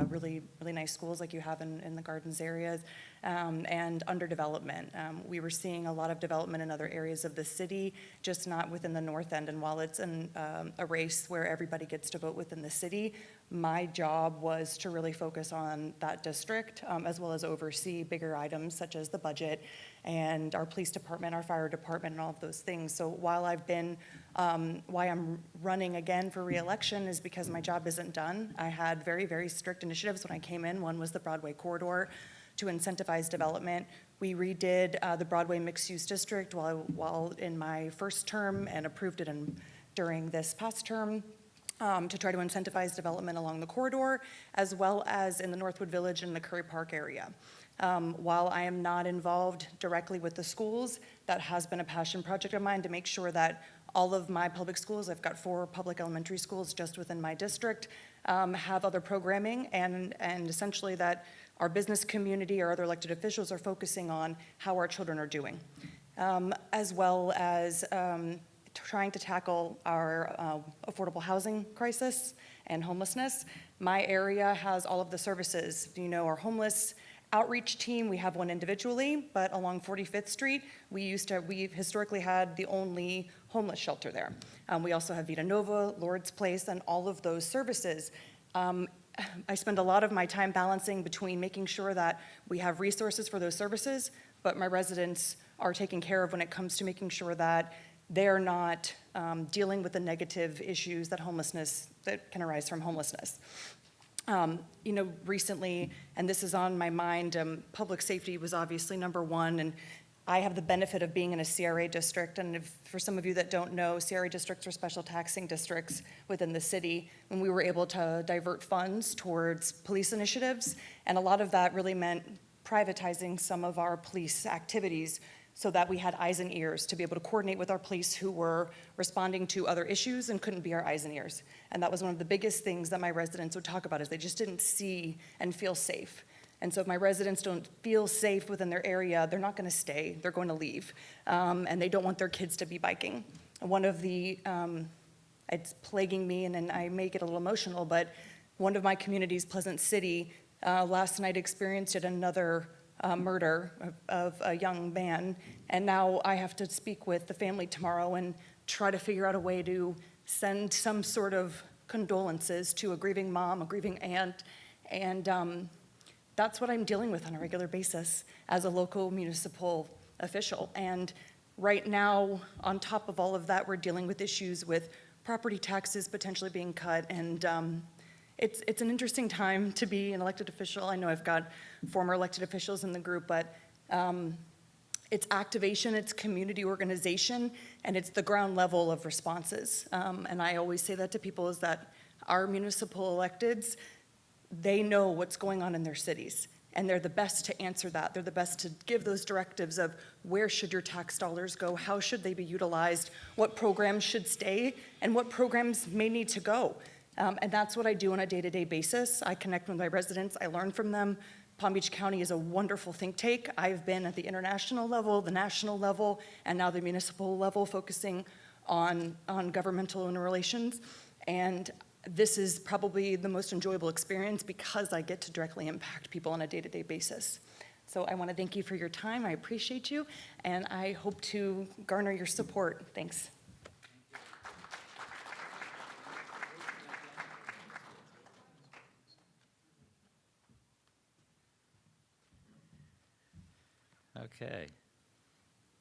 really nice schools like you have in the Gardens areas, and underdevelopment. We were seeing a lot of development in other areas of the city, just not within the north end. And while it's a race where everybody gets to vote within the city, my job was to really focus on that district, as well as oversee bigger items such as the budget and our police department, our fire department, and all of those things. So while I've been, why I'm running again for re-election is because my job isn't done. I had very, very strict initiatives when I came in. One was the Broadway corridor to incentivize development. We redid the Broadway mixed-use district while in my first term and approved it during this past term. To try to incentivize development along the corridor, as well as in the Northwood Village and the Curry Park area. While I am not involved directly with the schools, that has been a passion project of mine to make sure that all of my public schools, I've got 4 public elementary schools just within my district, have other programming, and essentially that our business community or other elected officials are focusing on how our children are doing, as well as trying to tackle our affordable housing crisis and homelessness. My area has all of the services. Our homeless outreach team, we have one individually, but along 45th Street, we've historically had the only homeless shelter there. We also have Vita Nova, Lord's Place, and all of those services. I spend a lot of my time balancing between making sure that we have resources for those services, but my residents are taken care of when it comes to making sure that they're not dealing with the negative issues that can arise from homelessness. Recently, and this is on my mind, public safety was obviously number one, and I have the benefit of being in a CRA district, and for some of you that don't know, CRA districts are special taxing districts within the city, and we were able to divert funds towards police initiatives, and a lot of that really meant privatizing some of our police activities so that we had eyes and ears to be able to coordinate with our police who were responding to other issues and couldn't be our eyes and ears. And that was one of the biggest things that my residents would talk about, is they just didn't see and feel safe. And so if my residents don't feel safe within their area, they're not gonna stay, they're going to leave. And they don't want their kids to be biking. And one of the, it's plaguing me, and I may get a little emotional, but one of my communities, Pleasant City, last night experienced yet another murder of a young man. And now I have to speak with the family tomorrow and try to figure out a way to send some sort of condolences to a grieving mom, a grieving aunt. And that's what I'm dealing with on a regular basis as a local municipal official. And right now, on top of all of that, we're dealing with issues with property taxes potentially being cut. And it's an interesting time to be an elected official. I know I've got former elected officials in the group, but it's activation, it's community organization, and it's the ground level of responses. And I always say that to people, is that our municipal electeds, they know what's going on in their cities, and they're the best to answer that. They're the best to give those directives of where should your tax dollars go, how should they be utilized, what programs should stay, and what programs may need to go. And that's what I do on a day-to-day basis. I connect with my residents, I learn from them. Palm Beach County is a wonderful think tank. I've been at the international level, the national level, and now the municipal level, focusing on governmental interrelations. And this is probably the most enjoyable experience because I get to directly impact people on a day-to-day basis. So I want to thank you for your time. I appreciate you, and I hope to garner your support. Thanks. Okay.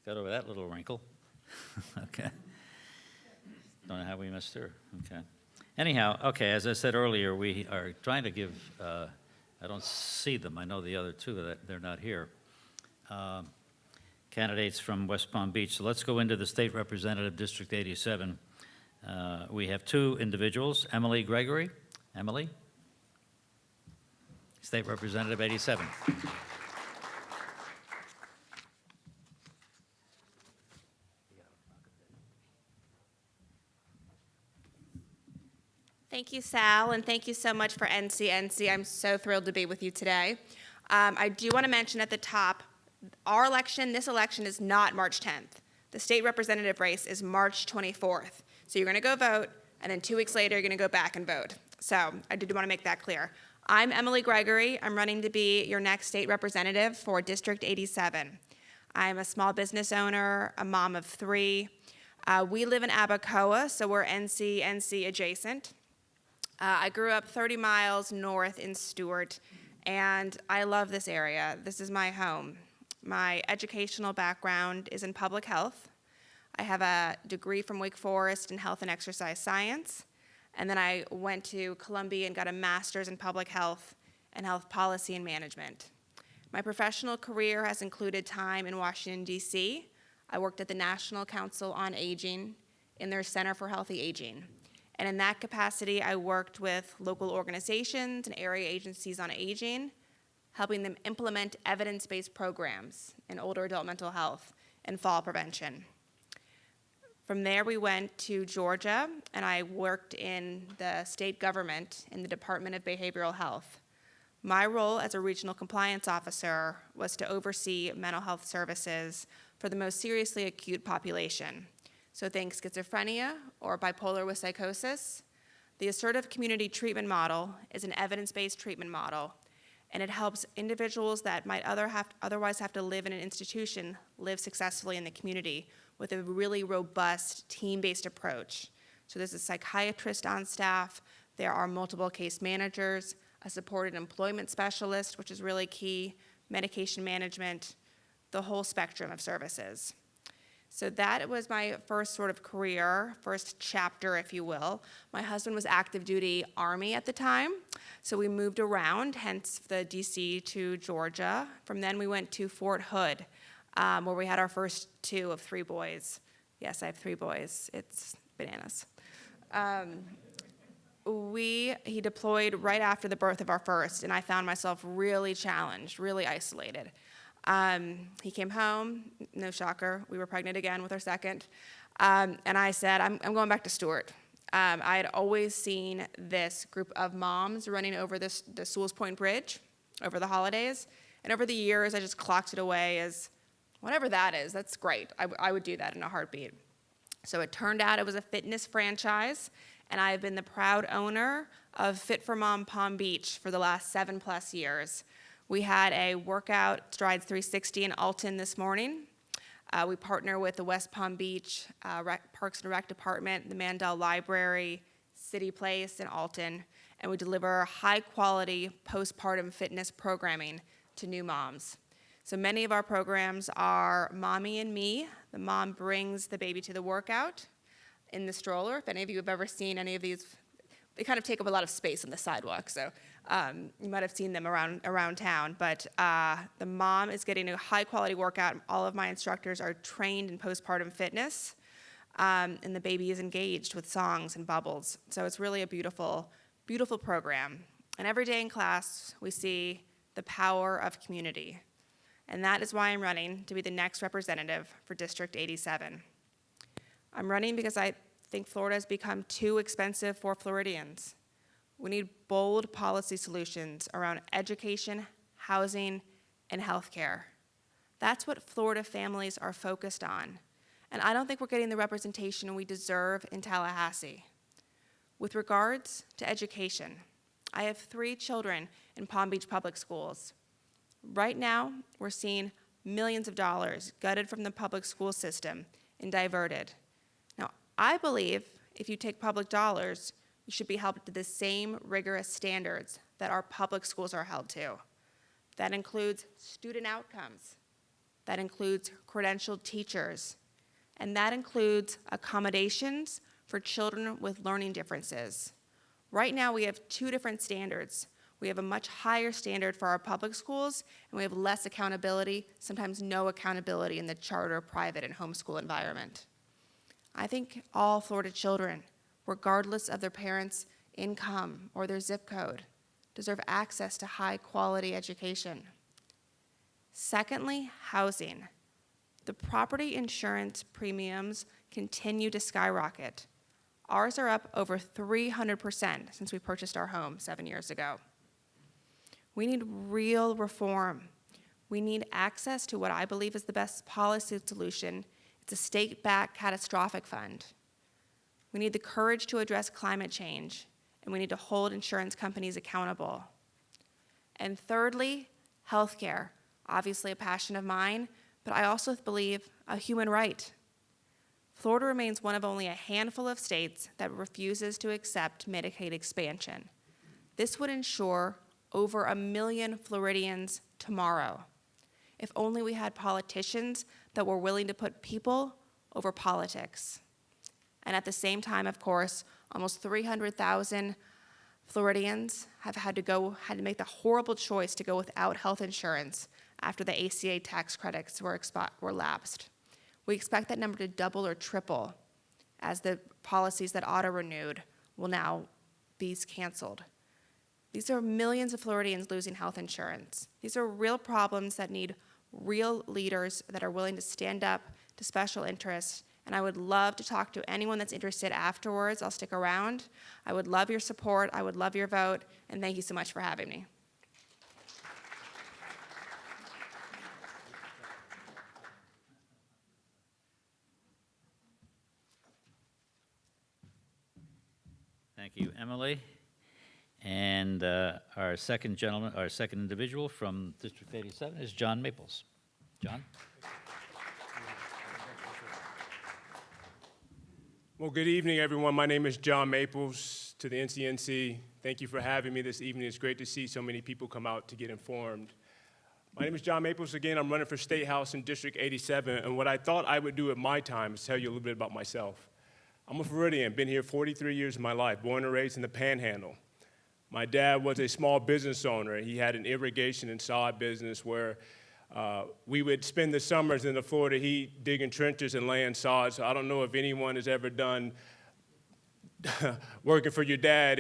Got over that little wrinkle. Okay. Don't know how we missed her. Okay. Anyhow, okay, as I said earlier, we are trying to give, I don't see them, I know the other two, that they're not here, candidates from West Palm Beach. So let's go into the State Representative, District 87. We have two individuals, Emily Gregory. Emily? State Representative 87. Thank you, Sal, and thank you so much for NCNC. I'm so thrilled to be with you today. I do want to mention at the top, our election, this election is not March 10th. The state representative race is March 24th. So you're going to go vote, and then 2 weeks later, you're going to go back and vote. So I did want to make that clear. I'm Emily Gregory. I'm running to be your next state representative for District 87. I'm a small business owner, a mom of 3. We live in Abacoa, so we're NCNC adjacent. I grew up 30 miles north in Stuart, and I love this area. This is my home. My educational background is in public health. I have a degree from Wake Forest in health and exercise science, and then I went to Columbia and got a master's in public health and health policy and management. My professional career has included time in Washington, D.C. I worked at the National Council on Aging in their Center for Healthy Aging. And in that capacity, I worked with local organizations and area agencies on aging, helping them implement evidence-based programs in older adult mental health and fall prevention. From there, we went to Georgia, and I worked in the state government in the Department of Behavioral Health. My role as a regional compliance officer was to oversee mental health services for the most seriously acute population. So think schizophrenia or bipolar with psychosis. The assertive community treatment model is an evidence-based treatment model, and it helps individuals that might otherwise have to live in an institution live successfully in the community with a really robust team-based approach. So there's a psychiatrist on staff, there are multiple case managers, a supported employment specialist, which is really key, medication management, the whole spectrum of services. So that was my first sort of career, first chapter, if you will. My husband was active duty Army at the time, so we moved around, hence the DC to Georgia. From then we went to Fort Hood, where we had our first 2 of 3 boys. Yes, I have 3 boys. It's bananas. He deployed right after the birth of our first, and I found myself really challenged, really isolated. He came home, no shocker, we were pregnant again with our second, and I said, I'm going back to Stuart. I had always seen this group of moms running over the Sewell's Point Bridge over the holidays, and over the years, I just clocked it away as, whatever that is, that's great. I would do that in a heartbeat. So it turned out it was a fitness franchise, and I have been the proud owner of Fit for Mom Palm Beach for the last 7+ years. We had a workout, Strides 360 in Alton this morning. We partner with the West Palm Beach Parks and Rec Department, the Mandel Library, City Place in Alton, and we deliver high-quality postpartum fitness programming to new moms. So many of our programs are Mommy and Me. The mom brings the baby to the workout in the stroller. If any of you have ever seen any of these, they kind of take up a lot of space on the sidewalk, so you might have seen them around town. But the mom is getting a high-quality workout. All of my instructors are trained in postpartum fitness, and the baby is engaged with songs and bubbles. So it's really a beautiful, beautiful program. And every day in class, we see the power of community. And that is why I'm running to be the next representative for District 87. I'm running because I think Florida has become too expensive for Floridians. We need bold policy solutions around education, housing, and healthcare. That's what Florida families are focused on. And I don't think we're getting the representation we deserve in Tallahassee. With regards to education, I have 3 children in Palm Beach Public Schools. Right now, we're seeing millions of dollars gutted from the public school system and diverted. Now, I believe if you take public dollars, you should be held to the same rigorous standards that our public schools are held to. That includes student outcomes. That includes credentialed teachers. And that includes accommodations for children with learning differences. Right now, we have 2 different standards. We have a much higher standard for our public schools, and we have less accountability, sometimes no accountability in the charter, private, and homeschool environment. I think all Florida children, regardless of their parents' income or their zip code, deserve access to high-quality education. Secondly, housing. The property insurance premiums continue to skyrocket. Ours are up over 300% since we purchased our home 7 years ago. We need real reform. We need access to what I believe is the best policy solution. It's a state-backed catastrophic fund. We need the courage to address climate change, and we need to hold insurance companies accountable. And thirdly, healthcare. Obviously a passion of mine, but I also believe a human right. Florida remains one of only a handful of states that refuses to accept Medicaid expansion. This would ensure over 1 million Floridians tomorrow. If only we had politicians that were willing to put people over politics. And at the same time, of course, almost 300,000 Floridians have had to make the horrible choice to go without health insurance after the ACA tax credits were lapsed. We expect that number to double or triple as the policies that auto-renewed will now be canceled. These are millions of Floridians losing health insurance. These are real problems that need real leaders that are willing to stand up to special interests. And I would love to talk to anyone that's interested afterwards. I'll stick around. I would love your support. I would love your vote. And thank you so much for having me. Thank you, Emily. And our second individual from District 87 is John Maples. John? Well, good evening, everyone. My name is John Maples to the NCNC. Thank you for having me this evening. It's great to see so many people come out to get informed. My name is John Maples. Again, I'm running for State House in District 87, and what I thought I would do at my time is tell you a little bit about myself. I'm a Floridian, been here 43 years of my life, born and raised in the Panhandle. My dad was a small business owner. He had an irrigation and sod business where we would spend the summers in the Florida heat digging trenches and laying sod. So I don't know if anyone has ever done working for your dad.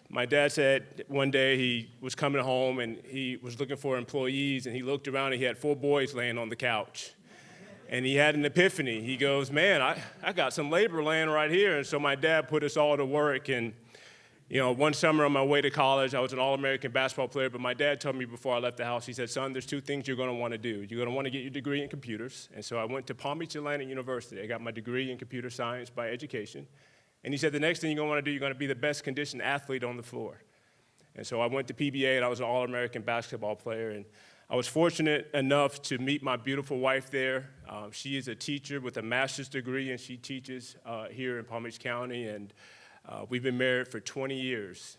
My dad said one day he was coming home and he was looking for employees, and he looked around and he had 4 boys laying on the couch. And he had an epiphany. He goes, man, I got some labor laying right here. And so my dad put us all to work. And you know, one summer on my way to college, I was an All-American basketball player, but my dad told me before I left the house, he said, son, there's 2 things you're going to want to do. You're going to want to get your degree in computers. And so I went to Palm Beach Atlantic University. I got my degree in computer science by education. And he said, the next thing you're going to want to do, you're going to be the best conditioned athlete on the floor. And so I went to PBA, and I was an All-American basketball player. And I was fortunate enough to meet my beautiful wife there. She is a teacher with a master's degree, and she teaches here in Palm Beach County. And we've been married for 20 years.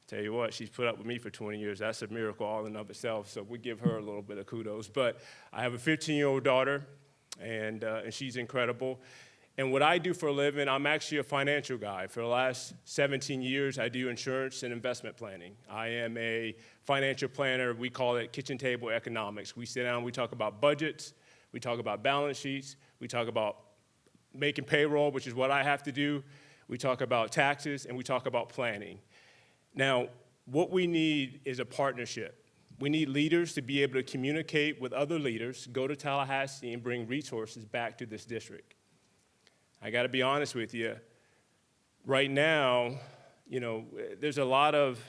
Tell you what, she's put up with me for 20 years. That's a miracle all in of itself, so we give her a little bit of kudos. But I have a 15-year-old daughter, and she's incredible. And what I do for a living, I'm actually a financial guy. For the last 17 years, I do insurance and investment planning. I am a financial planner. We call it kitchen table economics. We sit down, we talk about budgets, we talk about balance sheets, we talk about making payroll, which is what I have to do. We talk about taxes, and we talk about planning. Now, what we need is a partnership. We need leaders to be able to communicate with other leaders, go to Tallahassee, and bring resources back to this district. I got to be honest with you. Right now, you know, there's a lot of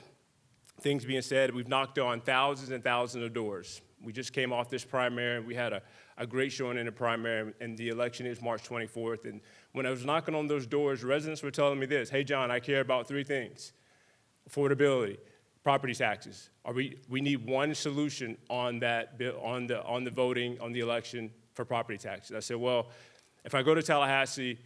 things being said. We've knocked on thousands and thousands of doors. We just came off this primary. We had a great showing in the primary, and the election is March 24th. And when I was knocking on those doors, residents were telling me this: hey, John, I care about 3 things: affordability, property taxes. We need one solution on that bill, on the voting, on the election for property taxes. I said, well, if I go to Tallahassee,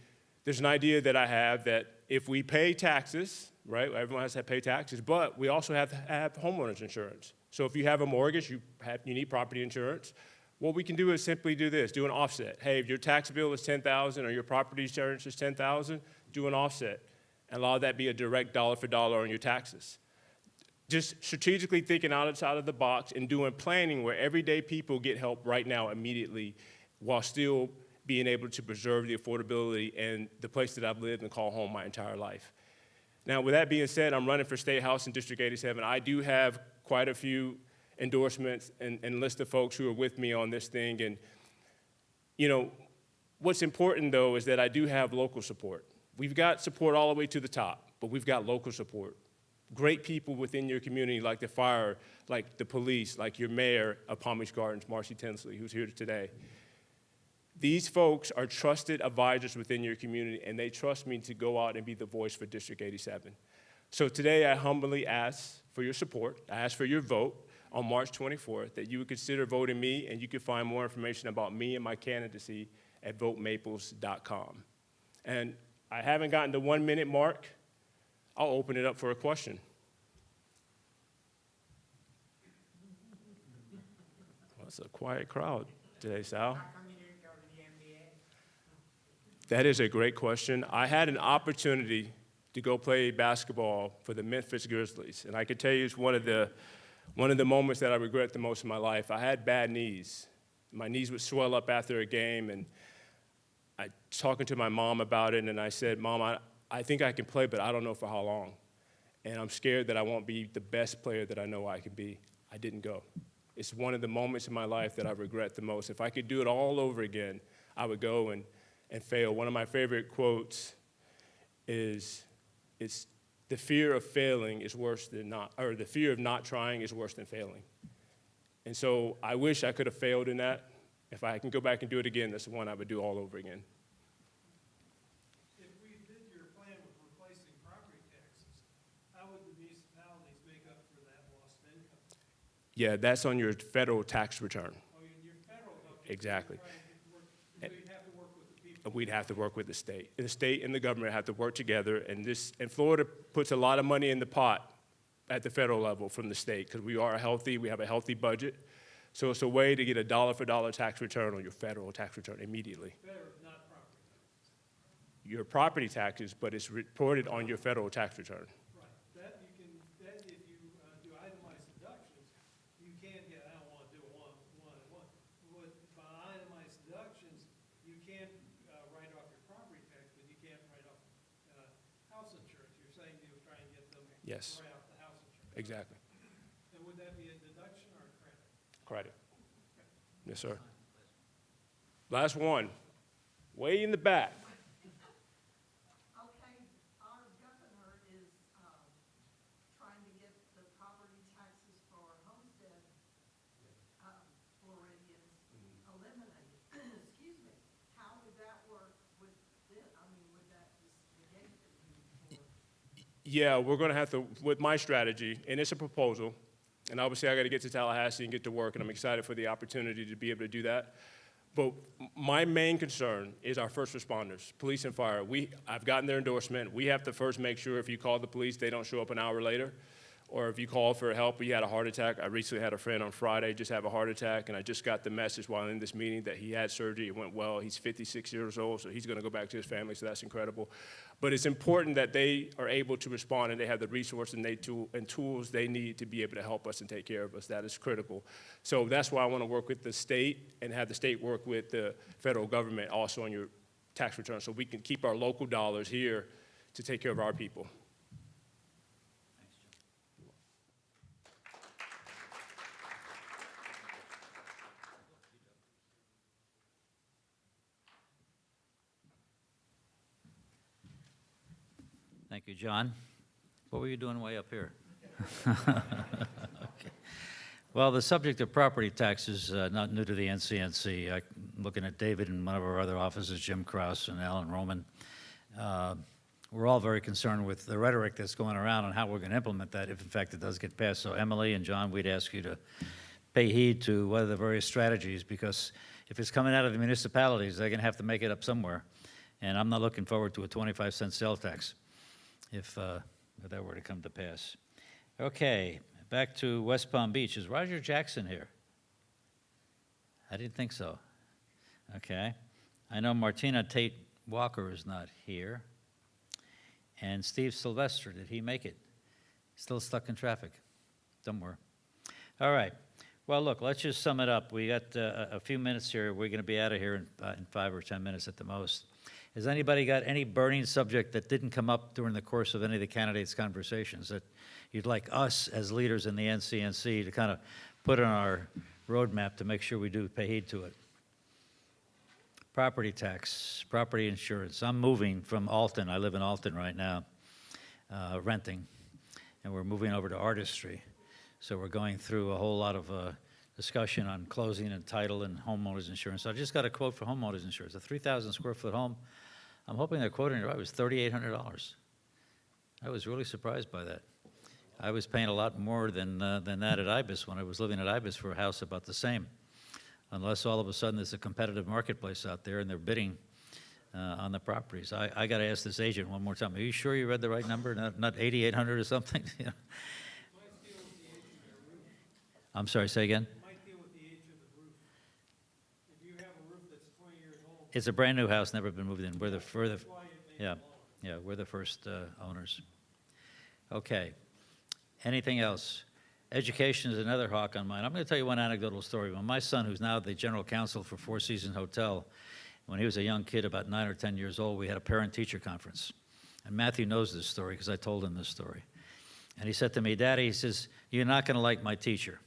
there's an idea that I have that if we pay taxes, right, everyone has to pay taxes, but we also have to have homeowners insurance. So if you have a mortgage, you need property insurance. What we can do is simply do this, do an offset. Hey, if your tax bill is $10,000 or your property insurance is $10,000, do an offset and allow that be a direct dollar for dollar on your taxes. Just strategically thinking outside of the box and doing planning where everyday people get help right now immediately while still being able to preserve the affordability and the place that I've lived and call home my entire life. Now, with that being said, I'm running for State House in District 87. I do have quite a few endorsements and list of folks who are with me on this thing. And, you know, what's important, though, is that I do have local support. We've got support all the way to the top, but we've got local support. Great people within your community, like the fire, like the police, like your mayor of Palm Beach Gardens, Marcy Tinsley, who's here today. These folks are trusted advisors within your community, and they trust me to go out and be the voice for District 87. So today, I humbly ask for your support. I ask for your vote on March 24th, that you would consider voting me, and you can find more information about me and my candidacy at votemaples.com. And I haven't gotten the 1 minute mark. I'll open it up for a question. Well, it's a quiet crowd today, Sal. That is a great question. I had an opportunity to go play basketball for the Memphis Grizzlies, and I can tell you it's one of the moments that I regret the most in my life. I had bad knees. My knees would swell up after a game, and I was talking to my mom about it, and I said, Mom, I think I can play, but I don't know for how long. And I'm scared that I won't be the best player that I know I can be. I didn't go. It's one of the moments in my life that I regret the most. If I could do it all over again, I would go and fail. One of my favorite quotes is, it's the fear of failing is worse than not, or the fear of not trying is worse than failing. And so I wish I could have failed in that. If I can go back and do it again, that's the one I would do all over again. If we did your plan with replacing property taxes, how would the municipalities make up for that lost income? Yeah, that's on your federal tax return. Oh, your federal, okay. Exactly. So you'd have to work with the people. We'd have to work with the state. The state and the government have to work together, and Florida puts a lot of money in the pot at the federal level from the state, because we have a healthy budget. So it's a way to get a dollar-for-dollar tax return on your federal tax return immediately. Federal, not property taxes. Your property taxes, but it's reported on your federal tax return. Right. That if you do itemized deductions, you can get, I don't want to do one. By itemized deductions, you can write off your property tax, but you can't write off house insurance. You're saying you'll try and get them Yes. to write off the house insurance. Exactly. And would that be a deduction or a credit? Credit. Yes, sir. Last one. Way in the back. Okay, our governor is trying to get the property taxes for homestead Floridians eliminated. Excuse me. How would that work with this? I mean, would that just negate the need for? Yeah, we're going to have to, with my strategy, and it's a proposal, and obviously I got to get to Tallahassee and get to work, and I'm excited for the opportunity to be able to do that. But my main concern is our first responders, police and fire. I've gotten their endorsement. We have to first make sure if you call the police, they don't show up an hour later. Or if you call for help, you had a heart attack. I recently had a friend on Friday just have a heart attack, and I just got the message while in this meeting that he had surgery. It went well. He's 56 years old, so he's going to go back to his family, so that's incredible. But it's important that they are able to respond and they have the resources and tools they need to be able to help us and take care of us. That is critical. So that's why I want to work with the state and have the state work with the federal government also on your tax return so we can keep our local dollars here to take care of our people. Thank you, John. What were you doing way up here? Okay. Well, the subject of property tax is not new to the NCNC. I'm looking at David in one of our other offices, Jim Krause and Alan Roman. We're all very concerned with the rhetoric that's going around and how we're going to implement that if, in fact, it does get passed. So, Emily and John, we'd ask you to pay heed to what are the various strategies, because if it's coming out of the municipalities, they're going to have to make it up somewhere. And I'm not looking forward to a 25-cent sales tax if that were to come to pass. Okay, back to West Palm Beach. Is Roger Jackson here? I didn't think so. Okay. I know Martina Tate Walker is not here. And Steve Sylvester, did he make it? Still stuck in traffic somewhere. All right. Well, look, let's just sum it up. We got a few minutes here. We're going to be out of here in 5 or 10 minutes at the most. Has anybody got any burning subject that didn't come up during the course of any of the candidates' conversations that you'd like us as leaders in the NCNC to kind of put on our roadmap to make sure we do pay heed to it? Property tax, property insurance. I'm moving from Alton. I live in Alton right now, renting, and we're moving over to Artistry. So we're going through a whole lot of discussion on closing and title and homeowners insurance. So I just got a quote for homeowners insurance. A 3,000 square foot home, I'm hoping they're quoting it right, was $3,800. I was really surprised by that. I was paying a lot more than that at IBIS when I was living at IBIS for a house about the same, unless all of a sudden there's a competitive marketplace out there and they're bidding on the properties. I got to ask this agent one more time. Are you sure you read the right number? Not 8,800 or something? I'm sorry, say again? Might deal with the age of the roof. If you have a roof that's 20 years old. It's a brand new house, never been moved in. We're the we're the first owners. Okay. Anything else? Education is another hawk on mine. I'm going to tell you one anecdotal story. When my son, who's now the general counsel for Four Seasons Hotel, when he was a young kid, about 9 or 10 years old, we had a parent-teacher conference. And Matthew knows this story because I told him this story. And he said to me, Daddy, he says, you're not going to like my teacher.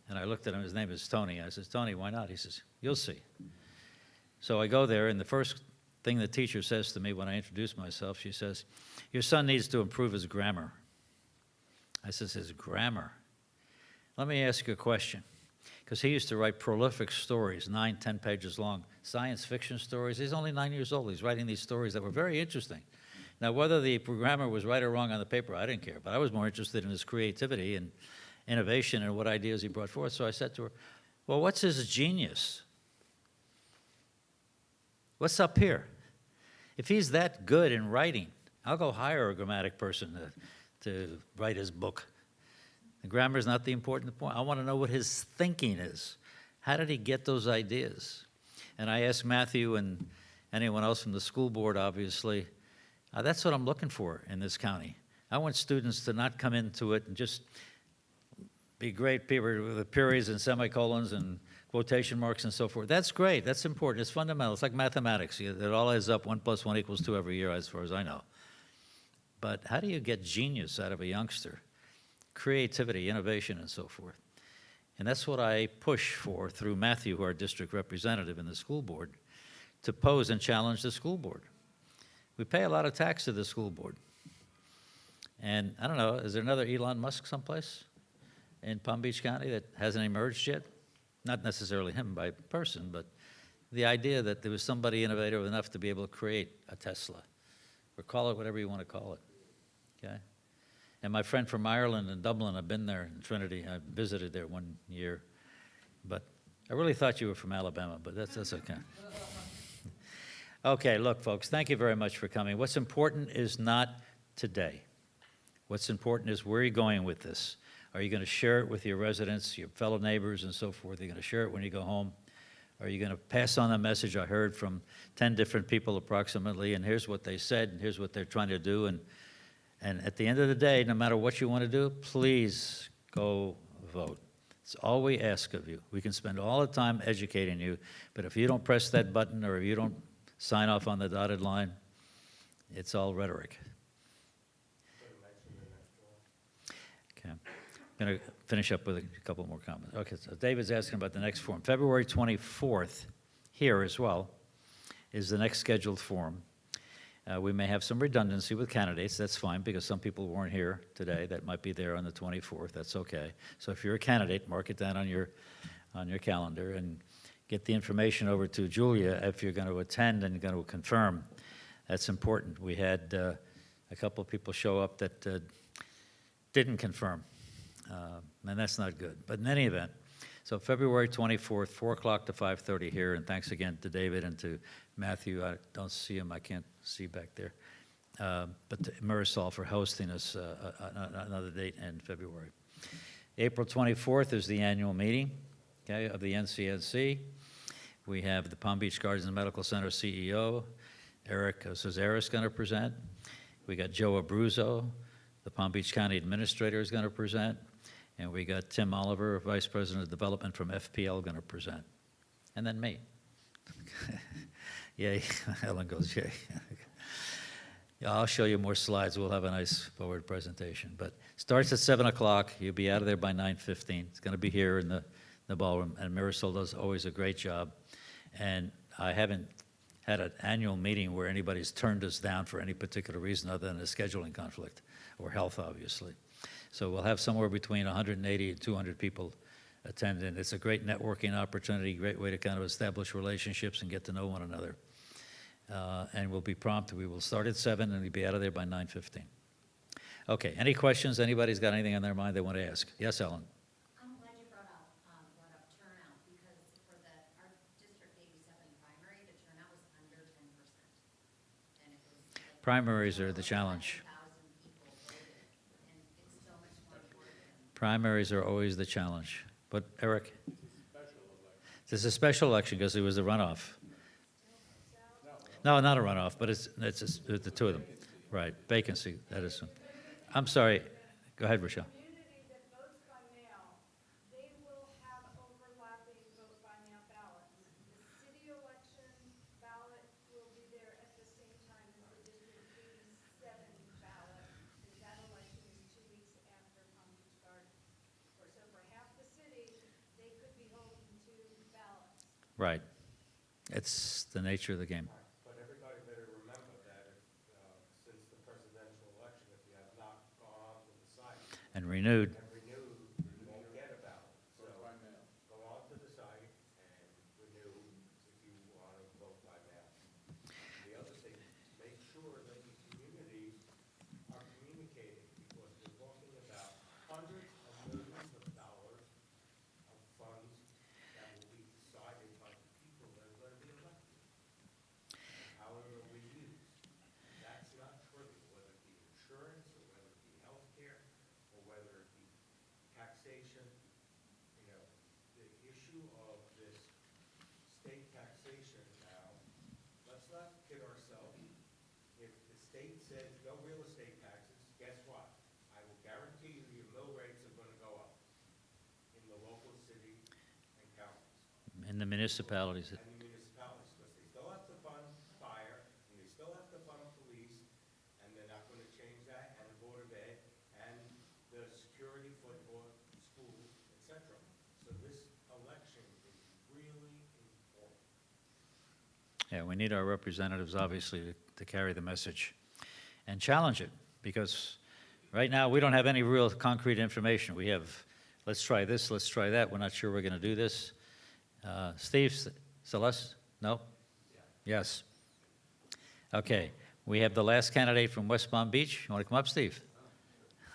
And I looked at him, his name is Tony. I says, Tony, why not? He says, you'll see. So I go there, and the first thing the teacher says to me when I introduce myself, she says, your son needs to improve his grammar. I says, his grammar? Let me ask you a question. Because he used to write prolific stories, 9, 10 pages long, science fiction stories. He's only 9 years old. He's writing these stories that were very interesting. Now, whether the grammar was right or wrong on the paper, I didn't care. But I was more interested in his creativity and innovation and what ideas he brought forth. So I said to her, well, what's his genius? What's up here? If he's that good in writing, I'll go hire a grammatic person to write his book. The grammar is not the important point. I want to know what his thinking is. How did he get those ideas? And I asked Matthew and anyone else from the school board, obviously, that's what I'm looking for in this county. I want students to not come into it and just be great people with periods and semicolons and quotation marks and so forth. That's great. That's important. It's fundamental. It's like mathematics. It all adds up. 1 + 1 = 2 every year, as far as I know. But how do you get genius out of a youngster? Creativity, innovation, and so forth. And that's what I push for through Matthew, our district representative in the school board, to pose and challenge the school board. We pay a lot of tax to the school board. And I don't know, is there another Elon Musk someplace in Palm Beach County that hasn't emerged yet? Not necessarily him by person, but the idea that there was somebody innovative enough to be able to create a Tesla, or call it whatever you want to call it. okay? And my friend from Ireland and Dublin, I've been there in Trinity. I visited there one year. But I really thought you were from Alabama, but that's okay. Okay, look, folks, thank you very much for coming. What's important is not today. What's important is where are you going with this? Are you going to share it with your residents, your fellow neighbors, and so forth? Are you going to share it when you go home? Are you going to pass on the message I heard from 10 different people approximately, and here's what they said, and here's what they're trying to do, and at the end of the day, no matter what you want to do, please go vote. It's all we ask of you. We can spend all the time educating you, but if you don't press that button or if you don't sign off on the dotted line, it's all rhetoric. Okay. I'm going to finish up with a couple more comments. Okay, so David's asking about the next forum. February 24th, here as well, is the next scheduled forum. We may have some redundancy with candidates. That's fine, because some people weren't here today that might be there on the 24th. That's okay. So if you're a candidate, mark it down on your calendar and get the information over to Julia if you're going to attend and going to confirm. That's important. We had a couple of people show up that didn't confirm, and that's not good. But in any event, so February 24th, 4 o'clock to 5:30 here, and thanks again to David and to Matthew. I don't see him. I can't see back there. But to Marisol for hosting us another date in February. April 24th is the annual meeting, okay, of the NCNC. We have the Palm Beach Gardens Medical Center CEO, Eric Cesaris, going to present. We got Joe Abruzzo, the Palm Beach County Administrator, is going to present. And we got Tim Oliver, Vice President of Development from FPL, going to present. And then me. Yay. Ellen goes, yay. Yeah, I'll show you more slides. We'll have a nice forward presentation. But starts at 7 o'clock. You'll be out of there by 9:15. It's going to be here in the ballroom. And Marisol does always a great job. And I haven't had an annual meeting where anybody's turned us down for any particular reason other than a scheduling conflict or health, obviously. So we'll have somewhere between 180 and 200 people attend, and it's a great networking opportunity, great way to kind of establish relationships and get to know one another. And we'll be prompt. We will start at 7 and we'll be out of there by 9:15. Okay, any questions? Anybody's got anything on their mind they want to ask? Yes, Ellen? I'm glad you brought up turnout, because for our District 87 primary, the turnout was under 10%. And it was like Primaries are the challenge. 1,000 people voted, and it's so much more important. Primaries are always the challenge. But Eric? This is a special election because it was a runoff. No, not a runoff, but it's the two of them. Right, vacancy, that is. I'm sorry. Go ahead, Rochelle. Community that votes by mail, they will have overlapping vote by mail ballots. The city election ballot will be there at the same time as the District 87 ballot, because that election is 2 weeks after Palm Beach Gardens. So for half the city, they could be holding 2 ballots. Right. It's the nature of the game. But everybody better remember that since the presidential election, if you have not gone on to the site And renewed. and renewed, you won't get a ballot. So go on to the site and renew if you want to vote by mail. The other thing, make sure that the communities are communicating, because we're talking about hundreds of millions of dollars of funds that will be decided by the people that are going to be elected. However we use, that's not trivial, whether it be insurance, or whether it be healthcare, or whether it be taxation. You know, the issue of this state taxation now, let's not kid ourselves. If the state says no real estate taxes, guess what? I will guarantee you your mill rates are gonna go up in the local city and counties. In the municipalities. And the municipalities, because they still have to fund fire, and they still have to fund police, and they're not gonna change that, and the Board of Ed, and the security for schools, et cetera. So this election is really important. Yeah, we need our representatives, obviously, to carry the message and challenge it, because right now, we don't have any real concrete information. We have, let's try this, let's try that. We're not sure we're going to do this. Steve, Celeste? No? Yes. Okay, we have the last candidate from West Palm Beach. You want to come up, Steve?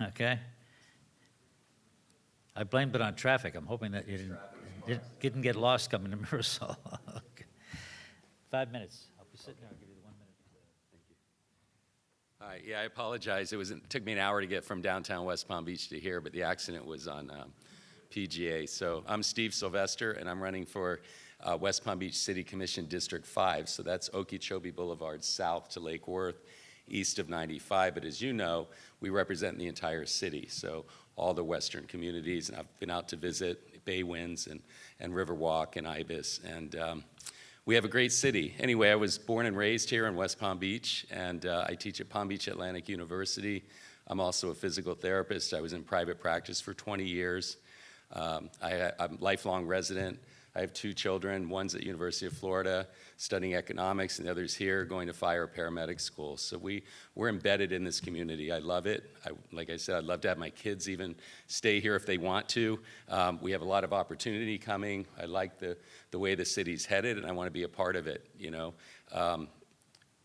Okay? I blamed it on traffic. I'm hoping that you didn't get lost coming to Marisol. Okay. 5 minutes. I'll be sitting there. I'll give you the 1 minute. Hi, yeah, I apologize. It took me an hour to get from downtown West Palm Beach to here, but the accident was on PGA. So I'm Steve Sylvester, and I'm running for West Palm Beach City Commission District 5. So that's Okeechobee Boulevard south to Lake Worth, east of 95. But as you know, we represent the entire city, so all the western communities. And I've been out to visit Bay Winds and Riverwalk and Ibis. And we have a great city. Anyway, I was born and raised here in West Palm Beach, and I teach at Palm Beach Atlantic University. I'm also a physical therapist. I was in private practice for 20 years. I'm a lifelong resident. I have 2 children. One's at University of Florida studying economics, and the other's here going to fire paramedic school. So we're embedded in this community. I love it. Like I said, I'd love to have my kids even stay here if they want to. We have a lot of opportunity coming. I like the way the city's headed, and I want to be a part of it, you know.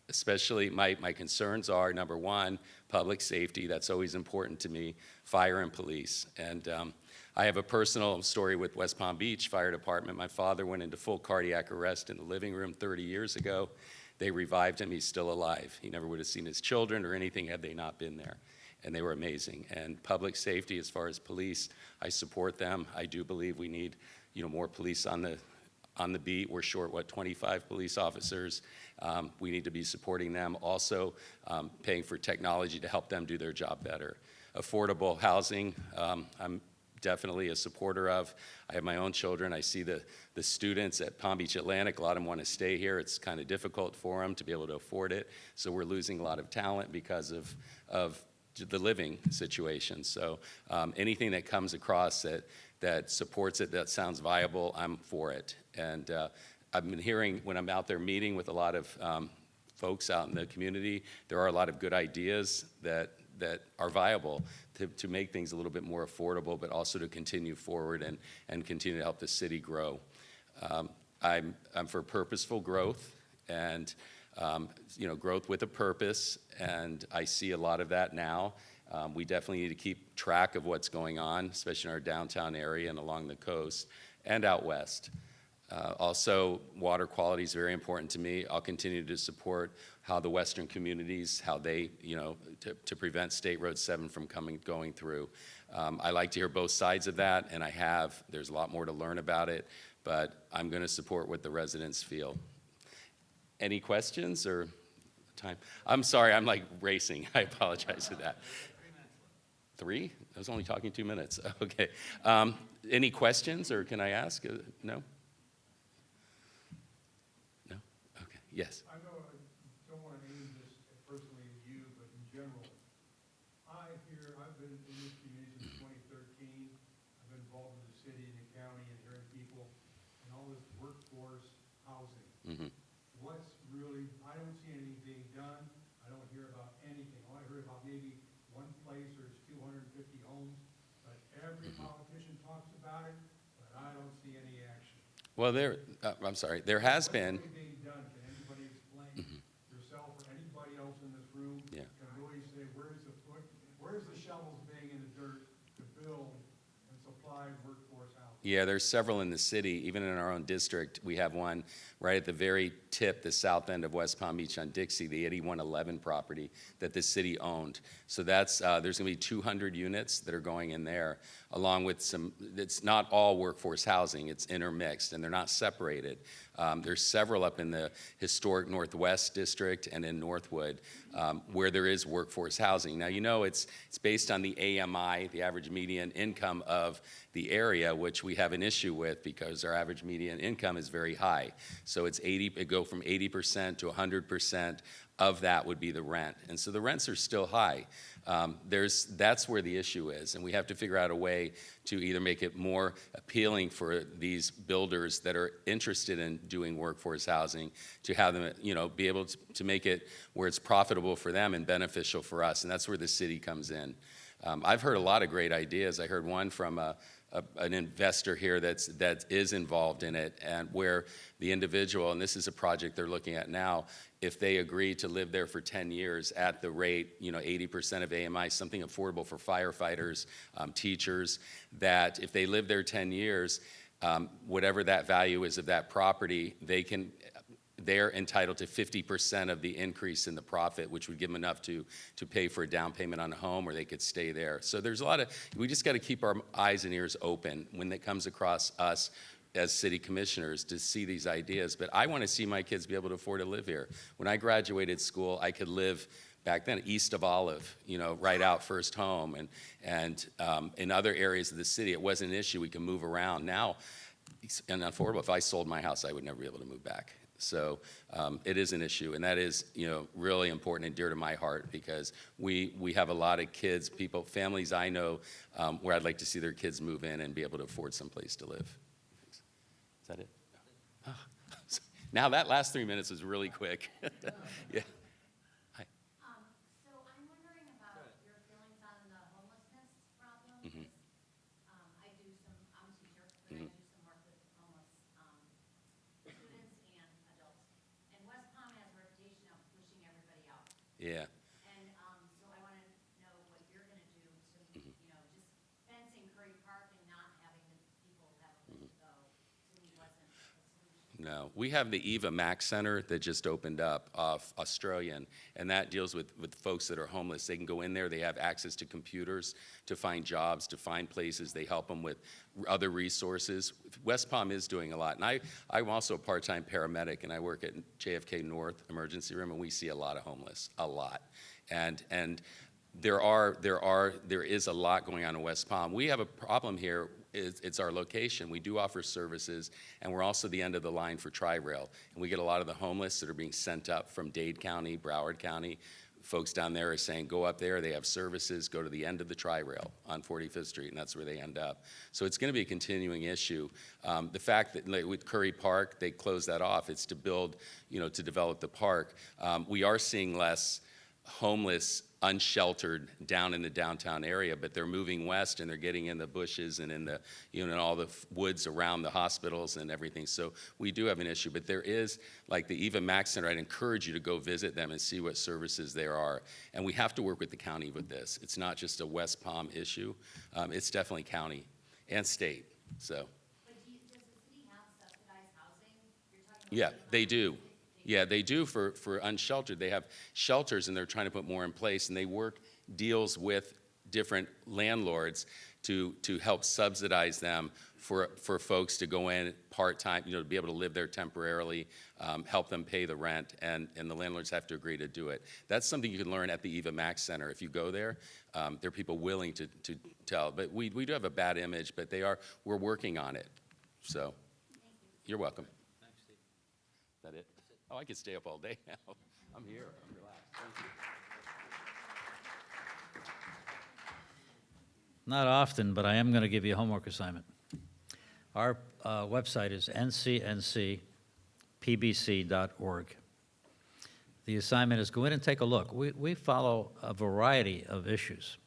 Especially my concerns are, number one, public safety. That's always important to me, fire and police. And I have a personal story with West Palm Beach Fire Department. My father went into full cardiac arrest in the living room 30 years ago. They revived him. He's still alive. He never would have seen his children or anything had they not been there. And they were amazing. And public safety, as far as police, I support them. I do believe we need, you know, more police on the beat. We're short, 25 police officers. We need to be supporting them. Also, paying for technology to help them do their job better. Affordable housing, I'm definitely a supporter of. I have my own children. I see the students at Palm Beach Atlantic. A lot of them want to stay here. It's kind of difficult for them to be able to afford it. So we're losing a lot of talent because of the living situation. So anything that comes across that supports it, that sounds viable, I'm for it. And I've been hearing when I'm out there meeting with a lot of folks out in the community, there are a lot of good ideas that are viable to make things a little bit more affordable, but also to continue forward and continue to help the city grow. I'm for purposeful growth and you know, growth with a purpose, and I see a lot of that now. We definitely need to keep track of what's going on, especially in our downtown area and along the coast and out west. Also, water quality is very important to me. I'll continue to support how the western communities, how they, you know, to prevent State Road 7 from going through. I like to hear both sides of that, and I have. There's a lot more to learn about it, but I'm going to support what the residents feel. Any questions or time? I'm sorry, I'm like racing. I apologize for that. 3? I was only talking 2 minutes. Okay. Any questions, or can I ask? No? No? Okay. Yes. I know I don't want to aim this personally at you, but in general, I've been in this community since 2013. I've been involved with the city and the county and hearing people and all this workforce housing. Mm-hmm. What's really, I don't see anything being done. I don't hear about anything. All I heard about maybe one place where it's 250 homes, but every politician talks about it, but I don't see any action. Well, I'm sorry, there has been. What's really being done? Can anybody explain yourself or anybody else in this room? Yeah. Can really say, where's the shovels being in the dirt to build and supply workforce housing? Yeah, there's several in the city. Even in our own district, we have one right at the very tip, the south end of West Palm Beach on Dixie, the 8111 property that the city owned. So that's, there's gonna be 200 units that are going in there, along with some, it's not all workforce housing, it's intermixed, and they're not separated. There's several up in the historic Northwest District and in Northwood where there is workforce housing. Now, you know, it's based on the AMI, the average median income of the area, which we have an issue with because our average median income is very high. So it go from 80% to 100% of that would be the rent. And so the rents are still high. That's where the issue is, and we have to figure out a way to either make it more appealing for these builders that are interested in doing workforce housing to have them, you know, be able to make it where it's profitable for them and beneficial for us, and that's where the city comes in. I've heard a lot of great ideas. I heard one from an investor here that is involved in it, and where the individual, and this is a project they're looking at now, if they agree to live there for 10 years at the rate, 80% of AMI, something affordable for firefighters, teachers, that if they live there 10 years, whatever that value is of that property, they're entitled to 50% of the increase in the profit, which would give them enough to pay for a down payment on a home, or they could stay there. So there's we just got to keep our eyes and ears open when it comes across us as city commissioners to see these ideas. But I want to see my kids be able to afford to live here. When I graduated school, I could live back then east of Olive, right out First Home, and in other areas of the city, it wasn't an issue. We can move around. Now, it's unaffordable. If I sold my house, I would never be able to move back. So it is an issue, and that is, really important and dear to my heart, because we have a lot of kids, families I know, where I'd like to see their kids move in and be able to afford some place to live. Is that it? Oh. Now that last 3 minutes was really quick. Yeah. Hi. So I'm wondering about your feelings on the homelessness problem. Mhm. I'm a teacher, but I do some work with homeless students and adults. And West Palm has a reputation of pushing everybody out. Yeah. And so I want to know what you're going to do to, just fencing Curry Park and not having the people have a place to go, to me wasn't a solution. No, we have the Eva Mac Center that just opened up off Australian, and that deals with folks that are homeless. They can go in there, they have access to computers to find jobs, to find places. They help them with other resources. West Palm is doing a lot, and I'm also a part-time paramedic, and I work at JFK North Emergency Room, and we see a lot of homeless, a lot. And there is a lot going on in West Palm. We have a problem here. It's our location. We do offer services, and we're also the end of the line for Tri-Rail. And we get a lot of the homeless that are being sent up from Dade County, Broward County. Folks down there are saying, go up there, they have services, go to the end of the Tri-Rail on 45th Street, and that's where they end up. So it's going to be a continuing issue. The fact that with Curry Park, they closed that off. It's to build, to develop the park. We are seeing less homeless, unsheltered down in the downtown area, but they're moving west and they're getting in the bushes and in the, in all the woods around the hospitals and everything. So we do have an issue, but there is, like the Eva Mac Center, I'd encourage you to go visit them and see what services there are. And we have to work with the county with this. It's not just a West Palm issue. It's definitely county and state, so. But does the city have subsidized housing? You're talking about Yeah, they do. Yeah, they do for unsheltered. They have shelters, and they're trying to put more in place, and they work deals with different landlords to help subsidize them for folks to go in part-time, to be able to live there temporarily, help them pay the rent, and the landlords have to agree to do it. That's something you can learn at the Eva Mac Center. If you go there, there are people willing to tell. But we do have a bad image, but we're working on it. So, you're welcome. Thanks, Steve. Is that it? Oh, I could stay up all day now. I'm here. I'm relaxed. Thank you. Not often, but I am going to give you a homework assignment. Our website is ncncpbc.org. The assignment is go in and take a look. We follow a variety of issues.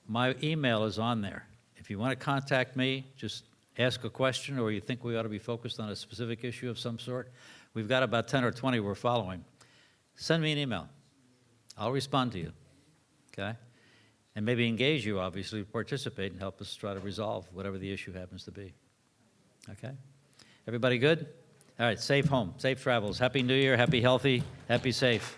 My email is on there. If you want to contact me, just ask a question, or you think we ought to be focused on a specific issue of some sort. We've got about 10 or 20 we're following. Send me an email. I'll respond to you, okay? And maybe engage you, obviously, participate and help us try to resolve whatever the issue happens to be, okay? Everybody good? All right, safe home, safe travels. Happy New Year, happy healthy, happy safe.